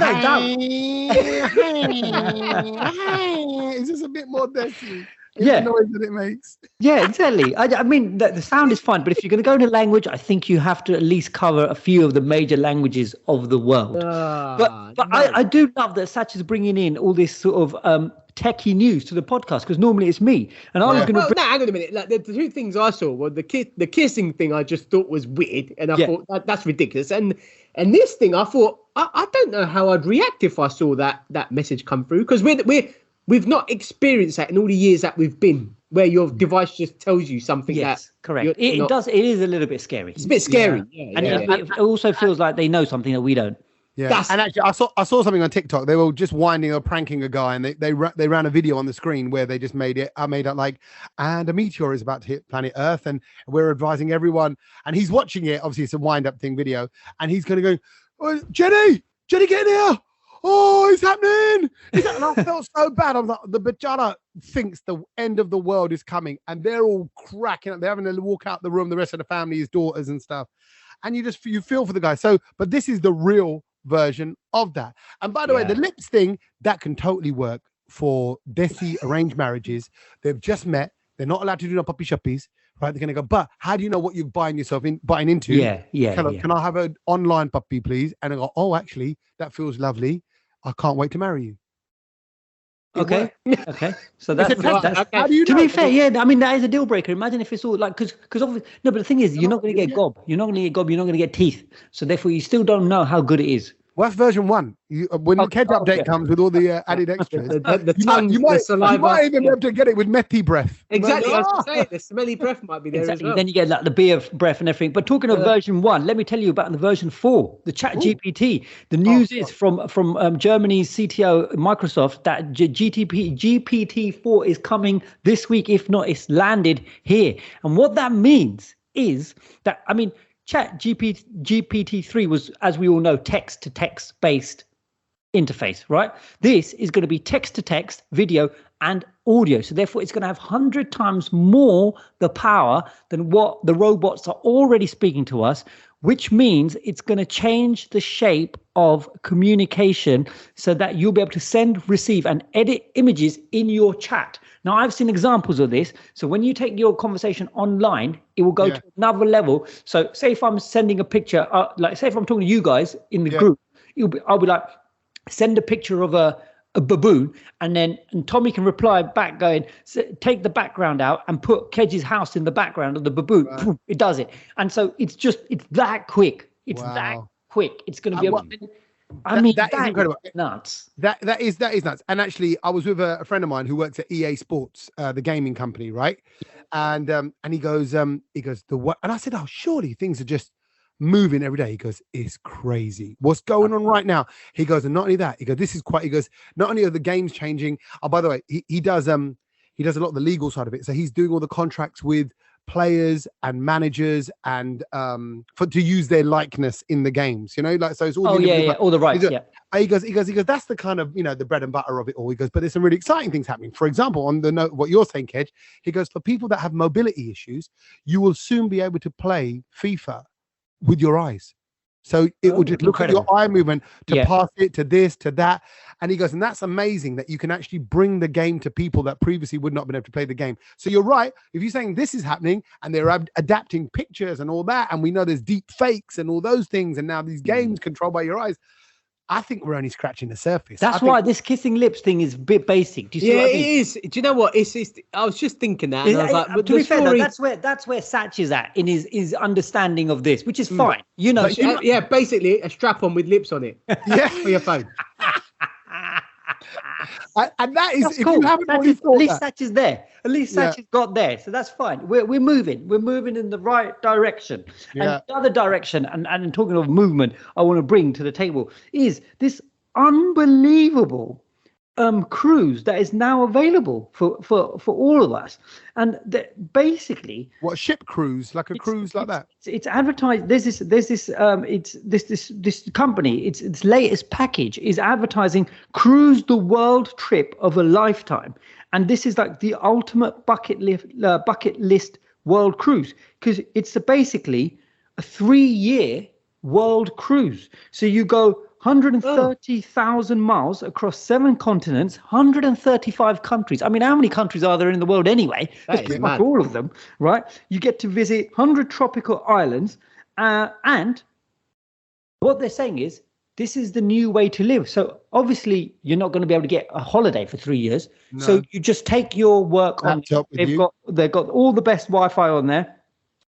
Is this a bit more Desi? Yeah. The noise that it makes. Yeah, exactly. I mean, the sound is fine, but if you're going to go into language, I think you have to at least cover a few of the major languages of the world. But no. I do love that Sach is bringing in all this sort of techie news to the podcast, because normally it's me. And I was going to. No, hang on a minute. Like the two things I saw were the kissing thing. I just thought was weird, and I thought that's ridiculous. And this thing, I thought I don't know how I'd react if I saw that message come through, because we've not experienced that in all the years that we've been, where your device just tells you something. Yes, correct. It does. It is a little bit scary. It's a bit scary. Yeah. And it also feels like they know something that we don't. Yeah, and actually, I saw something on TikTok. They were just winding or pranking a guy, and they ran a video on the screen where they just made it up like, and a meteor is about to hit planet Earth, and we're advising everyone. And he's watching it. Obviously, it's a wind-up thing video, and he's going to go, oh, Jenny, get in here! Oh, it's happening! And I felt so bad. I'm like, the Bajana thinks the end of the world is coming, and they're all cracking up. They're having to walk out the room. The rest of the family, his daughters and stuff, and you feel for the guy. So, but this is the real version of that. And by the way, the lips thing, that can totally work for Desi arranged marriages. They've just met. They're not allowed to do no puppy shoppies, right? They're going to go, but how do you know what you're buying into? Can I have an online puppy, please? And I go, oh, actually, that feels lovely. I can't wait to marry you. Okay. So that's how do you know? To be fair, I mean, that is a deal breaker. Imagine if it's all like, because obviously, no, but the thing is, you're not going to get gob. You're not going to get gob. You're not going to get teeth. So therefore, you still don't know how good it is. Well, that's version 1. When the Kedge update comes with all the added extras, the tongue, the saliva. You might even be able to get it with Methi breath. Exactly. I was going to say, the smelly breath might be there as well. Then you get like the beer breath and everything. But talking of version 1, let me tell you about the version 4, the Chat GPT. The news is from Germany's CTO Microsoft that GPT-4 is coming this week. If not, it's landed here. And what that means is that, I mean, Chat GPT-3 was, as we all know, text-to-text based interface, right? This is going to be text-to-text, video, and audio. So therefore, it's going to have 100 times more the power than what the robots are already speaking to us, which means it's going to change the shape of communication so that you'll be able to send, receive, and edit images in your chat. Now, I've seen examples of this. So when you take your conversation online, it will go to another level. So say if I'm sending a picture, like say if I'm talking to you guys in the group, I'll be like, send a picture of a baboon, and Tommy can reply back going, take the background out and put Kedge's house in the background of the baboon. Right. It does it. And so it's that quick. It's that quick. It's going to be able to... that is incredible. Nuts. That is nuts. And actually, I was with a friend of mine who works at EA Sports, the gaming company, right? And he goes, the what? And I said, oh, surely things are just moving every day. He goes, it's crazy. What's going on right now? He goes, and not only that, he goes, not only are the games changing. Oh, by the way, he does a lot of the legal side of it. So he's doing all the contracts with players and managers and to use their likeness in the games, like, so it's all all the rights. He goes, that's the kind of, the bread and butter of it all. He goes, but there's some really exciting things happening. For example, on the note what you're saying, Kedge, he goes, for people that have mobility issues, you will soon be able to play FIFA with your eyes. So it will just look at your eye movement to pass it to this, to that. And he goes, and that's amazing that you can actually bring the game to people that previously would not have been able to play the game. So you're right. If you're saying this is happening and they're adapting pictures and all that, and we know there's deep fakes and all those things, and now these games controlled by your eyes, I think we're only scratching the surface. That's why this kissing lips thing is a bit basic. Do you see what I mean? It is. Do you know what? It's I was just thinking that. And I was like, to be fair, though, that's where Sach is at in his understanding of this, which is fine. Basically a strap on with lips on it. For your phone. And that is, if cool. You haven't already thought, at least that. Sach is there. At least Sach has got there, so that's fine. We're moving. We're moving in the right direction. And the other direction, and talking of movement, I want to bring to the table is this unbelievable cruise that is now available for all of us, and basically what, ship cruise, like a cruise like that. It's advertised. There's this company. Its latest package is advertising cruise the world trip of a lifetime, and this is like the ultimate bucket list world cruise, because it's basically a 3-year world cruise. So you go 130,000 miles across 7 continents, 135 countries. I mean, how many countries are there in the world anyway? That's pretty much all of them, right? You get to visit 100 tropical islands. And what they're saying is, this is the new way to live. So obviously, you're not going to be able to get a holiday for 3 years. No. So you just take your work on. They've got all the best Wi-Fi on there.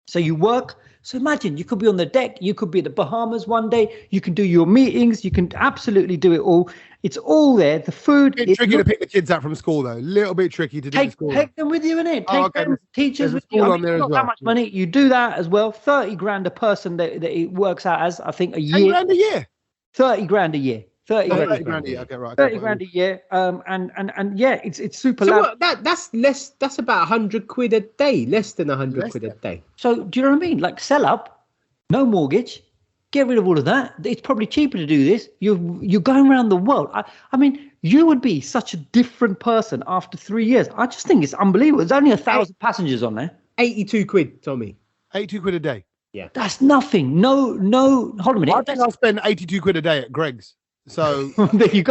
So you work. So imagine you could be on the deck. You could be at the Bahamas one day. You can do your meetings. You can absolutely do it all. It's all there. The food. It's tricky to pick the kids up from school, though. A little bit tricky to do in school. Take them with you, innit? Take them, teachers with you. On there as well. Not that much money. You do that as well. 30 grand a person that it works out as, I think, a year. 10 grand a year. 30 grand a year. 30 grand a year. Okay, right. 30 grand a year. And yeah, it's super. So that's less. That's about 100 quid a day. Less than 100 quid a day. So do you know what I mean? Like, sell up, no mortgage, get rid of all of that. It's probably cheaper to do this. You're going around the world. I mean, you would be such a different person after 3 years. I just think it's unbelievable. There's only 1,000 passengers on there. 82 quid, Tommy. 82 quid a day. Yeah, that's nothing. No. Hold on a minute. I think I'll spend 82 quid a day at Greg's. So there you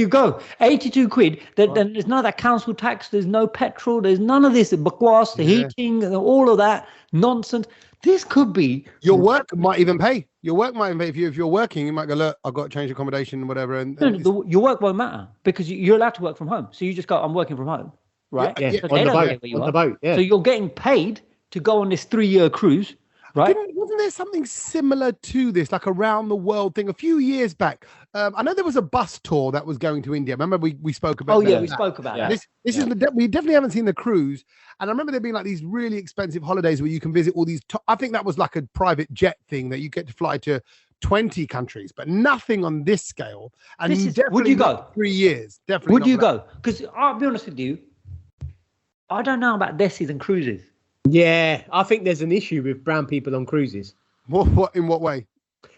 go. 82 quid. Then there's none of that council tax. There's no petrol. There's none of this bakwas, the heating, and all of that nonsense. This could be your work might even pay. Your work might even pay if you're working. You might go, look, I've got to change accommodation and whatever. And your work won't matter because you're allowed to work from home. So you just go, I'm working from home, right? Yeah. So on the boat. Yeah. So you're getting paid to go on this 3-year cruise. Right? Wasn't there something similar to this, like around the world thing a few years back? I know there was a bus tour that was going to India. Remember we spoke about that? Oh, yeah, we spoke about that. This is we definitely haven't seen the cruise. And I remember there being like these really expensive holidays where you can visit all these. I think that was like a private jet thing that you get to fly to 20 countries, but nothing on this scale. And would you go? 3 years. Definitely. Would you go? Because I'll be honest with you, I don't know about Desis and cruises. Yeah, I think there's an issue with brown people on cruises. What in what way?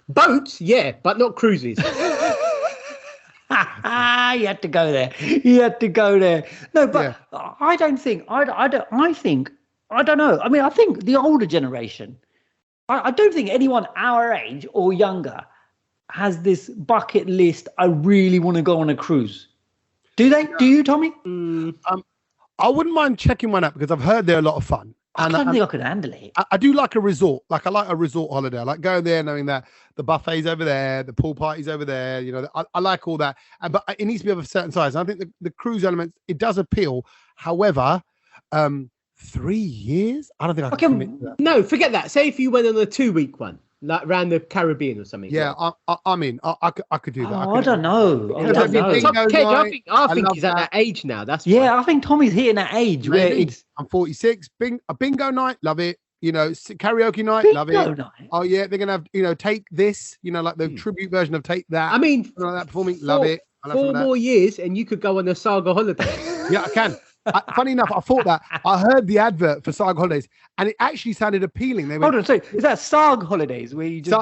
Boats, yeah, but not cruises. You had to go there. No, but I don't think. I don't know. I mean, I think the older generation. I don't think anyone our age or younger has this bucket list. I really want to go on a cruise. Do they? Do you, Tommy? I wouldn't mind checking one out because I've heard they're a lot of fun. I don't think I could handle it. I do like a resort. Like I like a resort holiday. I like going there knowing that the buffet's over there, the pool party's over there. You know, I like all that. But it needs to be of a certain size. And I think the cruise element, it does appeal. However, 3 years? I don't think I can commit to that. No, forget that. Say if you went on a 2-week one, like around the Caribbean or something. Yeah, I'm in. I could do that. I don't know. I think he's at that age now. That's I think Tommy's hitting that age where I'm 46. A bingo night, love it. You know, karaoke night, love it. Night. Oh yeah, they're gonna have Take This. You know, like the tribute version of Take That. I mean, that performing, love it. 4 more years, and you could go on a Saga holiday. Yeah, I can. Funny enough, I thought that. I heard the advert for Saga Holidays, and it actually sounded appealing. They went, hold on, so is that Saga Holidays where you just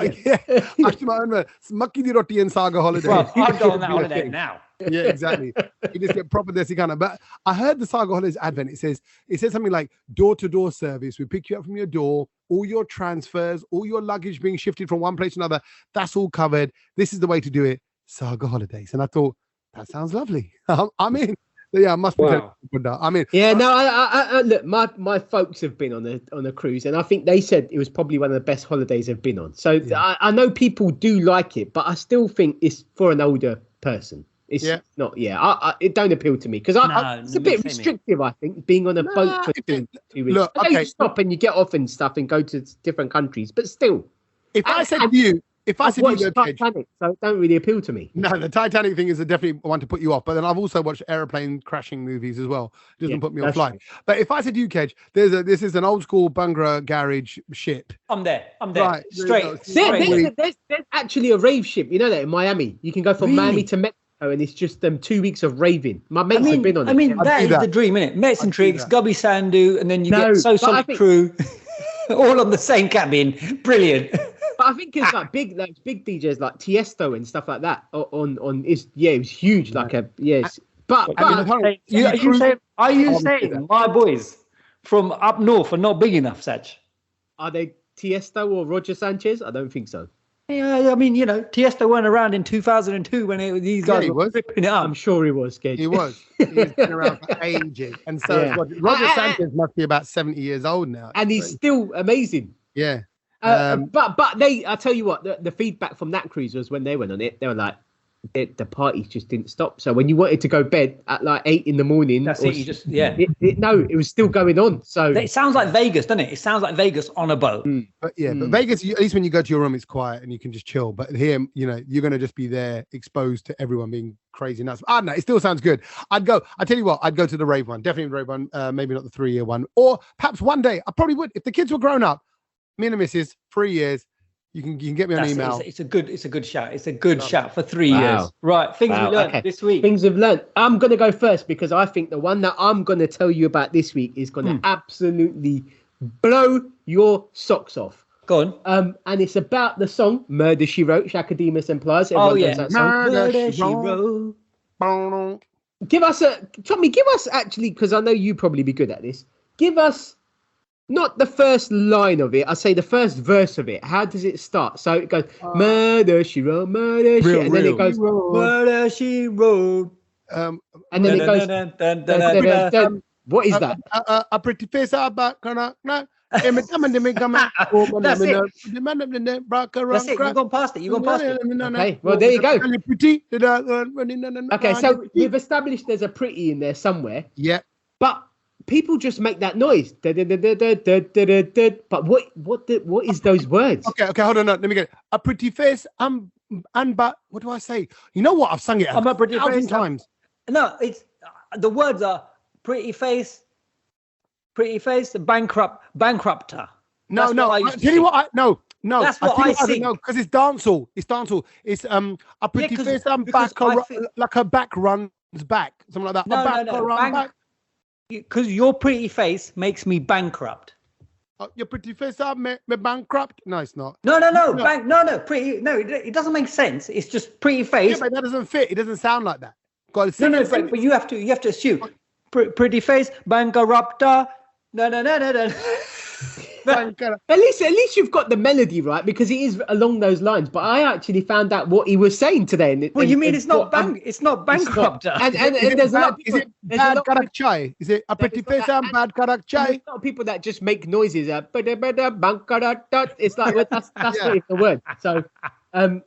Makki di roti and Saga Holidays. Well, I'd go on that holiday now. Yeah, exactly. You just get proper Desi kind of. But I heard the Saga Holidays advert. It says something like door-to-door service. We pick you up from your door, all your transfers, all your luggage being shifted from one place to another. That's all covered. This is the way to do it. Saga Holidays. And I thought, that sounds lovely. I'm in. Yeah, I must be. Wow. I mean, yeah, no, I look, my folks have been on a cruise, and I think they said it was probably one of the best holidays they've been on. So I know people do like it, but I still think it's for an older person. It's not. Yeah, it don't appeal to me because it's a bit restrictive. I think being on a boat for 2 weeks. Look, you stop and you get off and stuff and go to different countries, but still. If I said to you. I've watched Titanic, so it don't really appeal to me. No, the Titanic thing is definitely one to put you off. But then I've also watched airplane crashing movies as well. It doesn't put me off flying. But if I said to you, Kedge, this is an old school Bungra garage ship. I'm there. Right, Straight. There's actually a rave ship. You know that in Miami. You can go from Miami to Mexico, and it's just 2 weeks of raving. My mates have been on it. I mean, that is the dream, isn't it? Mets and Tricks, Gubby Sandu, and then you get So Crew, all on the same cabin. Brilliant. But I think it's like big DJs like Tiesto and stuff like that on it was huge. Like are you saying my boys from up north are not big enough, Sach? Are they Tiesto or Roger Sanchez? I don't think so. Yeah, I mean, Tiesto weren't around in 2002 when these guys were ripping it up. I'm sure he was, Gage. He was. He's been around for ages. And so is Roger Sanchez must be about 70 years old now. And he's still amazing. Yeah. But I tell you what, the feedback from that cruise was when they went on it, they were like, the party just didn't stop. So when you wanted to go bed at like 8 in the morning, that's it. You just it was still going on. So it sounds like Vegas, doesn't it? It sounds like Vegas on a boat. But Vegas, at least when you go to your room, it's quiet and you can just chill. But here, you're going to just be there exposed to everyone being crazy nuts. I don't know. It still sounds good. I tell you what, I'd go to the rave one, definitely the rave one. Maybe not the 3-year one, or perhaps one day. I probably would if the kids were grown up. Me and the missus, 3 years. You can get me on email. It's a good shout. It's a good shout for 3 years. Right. Things we learned this week. Things we've learned. I'm going to go first because I think the one that I'm going to tell you about this week is going to absolutely blow your socks off. Go on. And it's about the song Murder, She Wrote, Shaka Demus and Plies. That song. Murder, She Wrote. Give us actually, because I know you probably be good at this. Give us not the first line of it. I say the first verse of it. How does it start? So it goes, murder, she wrote, murder, she... And then it goes, murder, she wrote. And then it goes... What is that? A pretty face, back, That's it. You've gone past it. Okay, well, there you go. Okay, so we've established there's a pretty in there somewhere. Yeah. But people just make that noise. But what is those words? Okay, hold on. Let me get it. A pretty face, and but what do I say? You know what? I've sung it I'm a pretty face times. No, it's the words are pretty face, bankrupter. No. Tell you what, no. That's what I see. No, because it's dancehall. It's a pretty face and back, like her back runs back, something like that. No. Back. Because your pretty face makes me bankrupt. Your pretty face me bankrupt? No, it's not. No. Pretty. No, it doesn't make sense. It's just pretty face. Yeah, but that doesn't fit. It doesn't sound like that. But you have to assume pretty face bankrupter. No. At least you've got the melody right because it is along those lines. But I actually found out what he was saying today. It's not bankrupter. And there's a lot of people. Is it bad karak chai? Is it a pretty face and bad karak chai? There's a lot of people that just make noises. It's like that's not even the word. So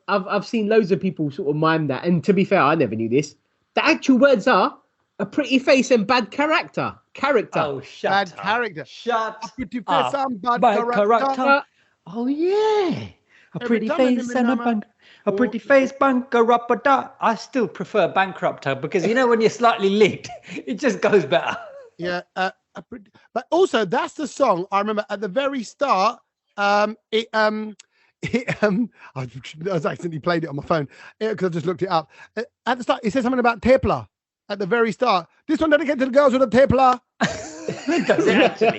I've seen loads of people sort of mime that. And to be fair, I never knew this. The actual words are a pretty face and bad character. Oh, bad character. Shut a pretty face and bad character. Oh yeah, a pretty face and a pretty face bankrupter. I still prefer bankrupter because when you're slightly licked, it just goes better. Yeah, but also that's the song I remember at the very start. I accidentally played it on my phone because I just looked it up. At the start, it says something about Tepla. At the very start, this one dedicated to the girls with a Tepla. Does it actually?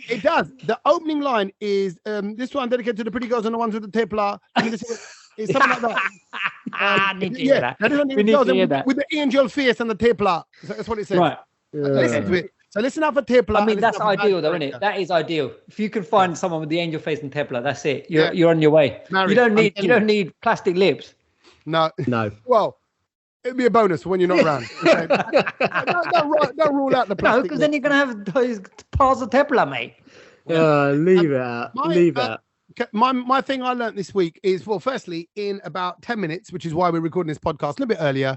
It does. The opening line is this one dedicated to the pretty girls and the ones with the Tepla. It's something like that. I need to hear that. We need to hear that. With the angel face and the Tepla. That's what it says. Right. Listen to it. So listen out for Tepla. I mean, that's ideal, though, isn't it? That is ideal. If you can find someone with the angel face and Tepla, that's it. You're on your way. Married. You don't need plastic lips. No. Well. It'd be a bonus for when you're not around. Don't rule out the plastic. No, because then you're going to have those piles of Tepla, mate. Leave it out. Leave it out. My thing I learned this week is, well, firstly, in about 10 minutes, which is why we're recording this podcast a little bit earlier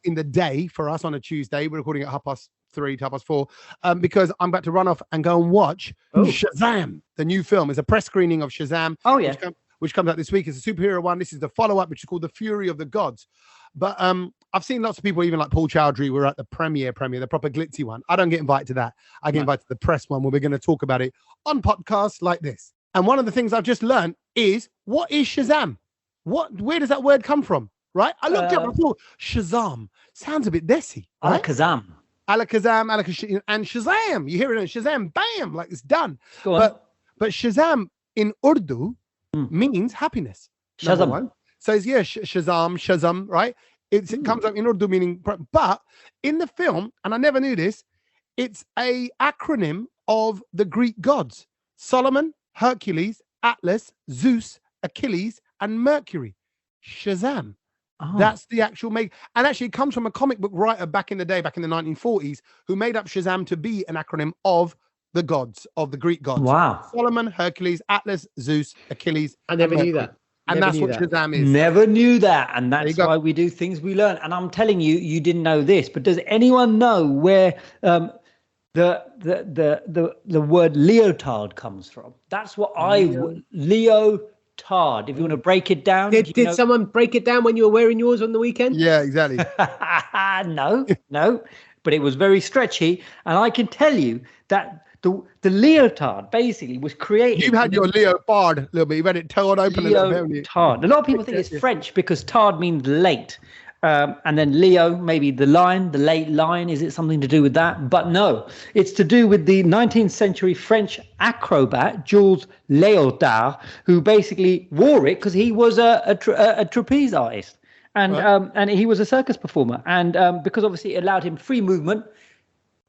in the day for us on a Tuesday. We're recording at 3:30 to 4:30, because I'm about to run off and go and watch Shazam, the new film. It's a press screening of Shazam. Oh, yeah. Which comes out this week. It's a superhero one. This is the follow-up, which is called The Fury of the Gods. But I've seen lots of people, even like Paul Chowdhury, were at the premiere, the proper glitzy one. I don't get invited to that. I get invited to the press one where we're going to talk about it on podcasts like this. And one of the things I've just learned is, what is Shazam? Where does that word come from? Right? I looked up and thought, Shazam sounds a bit Desi. Right? Alakazam, and Shazam. You hear it in Shazam, bam, like it's done. Go on. But Shazam in Urdu means happiness. Shazam. So it's, Shazam, right? It comes up in Urdu meaning, but in the film, and I never knew this, it's a acronym of the Greek gods: Solomon, Hercules, Atlas, Zeus, Achilles, and Mercury. Shazam. Oh. That's the actual make. And actually, it comes from a comic book writer back in the day, back in the 1940s, who made up Shazam to be an acronym of the gods, of the Greek gods. Wow. Solomon, Hercules, Atlas, Zeus, Achilles. I never knew that. And that's what Shazam is. Never knew that. And that's why we do things we learn. And I'm telling you, you didn't know this, but does anyone know where the word leotard comes from? That's what leotard. If you want to break it down. Did someone break it down when you were wearing yours on the weekend? Yeah, exactly. No. But it was very stretchy. And I can tell you that the leotard basically was created. You've had your leopard a little bit. You've had it torn open a little bit. Leotard. A lot of people think it's French because tard means late. And then Leo, maybe the late lion. Is it something to do with that? But no, it's to do with the 19th century French acrobat, Jules Léotard, who basically wore it because he was a trapeze artist. And he was a circus performer. And because obviously it allowed him free movement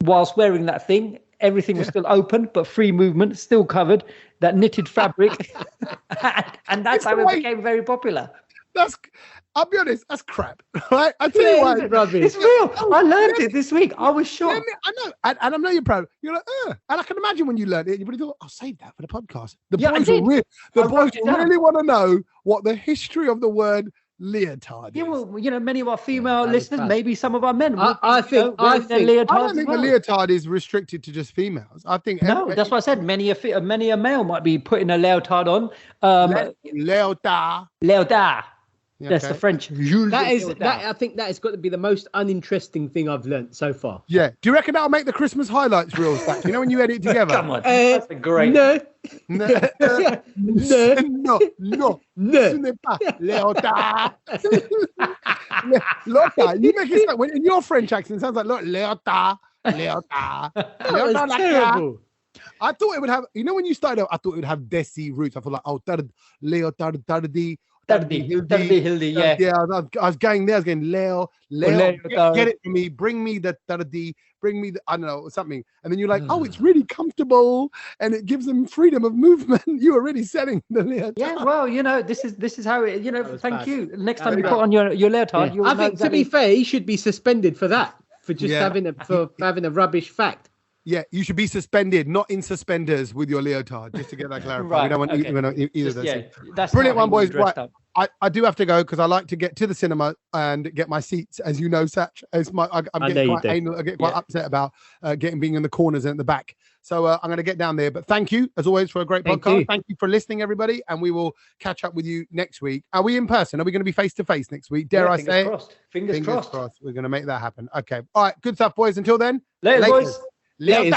whilst wearing that thing. Everything was still open, but free movement, still covered, that knitted fabric. and that's how it became very popular. I'll be honest, that's crap. Right? I tell you what, it's real. I learned it this week. I was shocked. I know, and I know you're proud. You're like, and I can imagine when you learned it, you probably thought, I'll save that for the podcast. The boys really want to know what the history of the word leotard is. Yeah, well, many of our female listeners, maybe some of our men. I don't think the leotard is restricted to just females. I think that's what I said. Many a male might be putting a leotard on. Leotard. That's the French. I think that has got to be the most uninteresting thing I've learnt so far. Yeah. Do you reckon that'll make the Christmas highlights reels back? You know when you edit it together? Come on. That's a great. No. Ce n'est pas Léotard. Léotard. You make it sound, in your French accent, it sounds like Léotard. Léotard. Léotard. Terrible. I thought it would have, when you started out, I thought it would have Desis roots. I thought like, Léotard, Tardi. Hildy, yeah. Yeah, I was going there. I was going, Leo, get it for me. Bring me the tardi. Bring me the, I don't know, something. And then you're like, oh, it's really comfortable and it gives them freedom of movement. You were really selling the leotard. Yeah, well, this is how it, thank you. Next time you put on your leotard, I think to be fair, he should be suspended for that, for just having a rubbish fact. Yeah, you should be suspended, not in suspenders with your leotard, just to get that clarified. Right, we don't want either of those. That's brilliant one, boys. Right. I do have to go because I like to get to the cinema and get my seats, as you know, Sach. I get quite upset about being in the corners and at the back. So I'm going to get down there. But thank you, as always, for a great podcast. Thank you for listening, everybody. And we will catch up with you next week. Are we in person? Are we going to be face to face next week? Dare I say? Fingers crossed. We're going to make that happen. Okay. All right. Good stuff, boys. Until then. Later, boys. Later.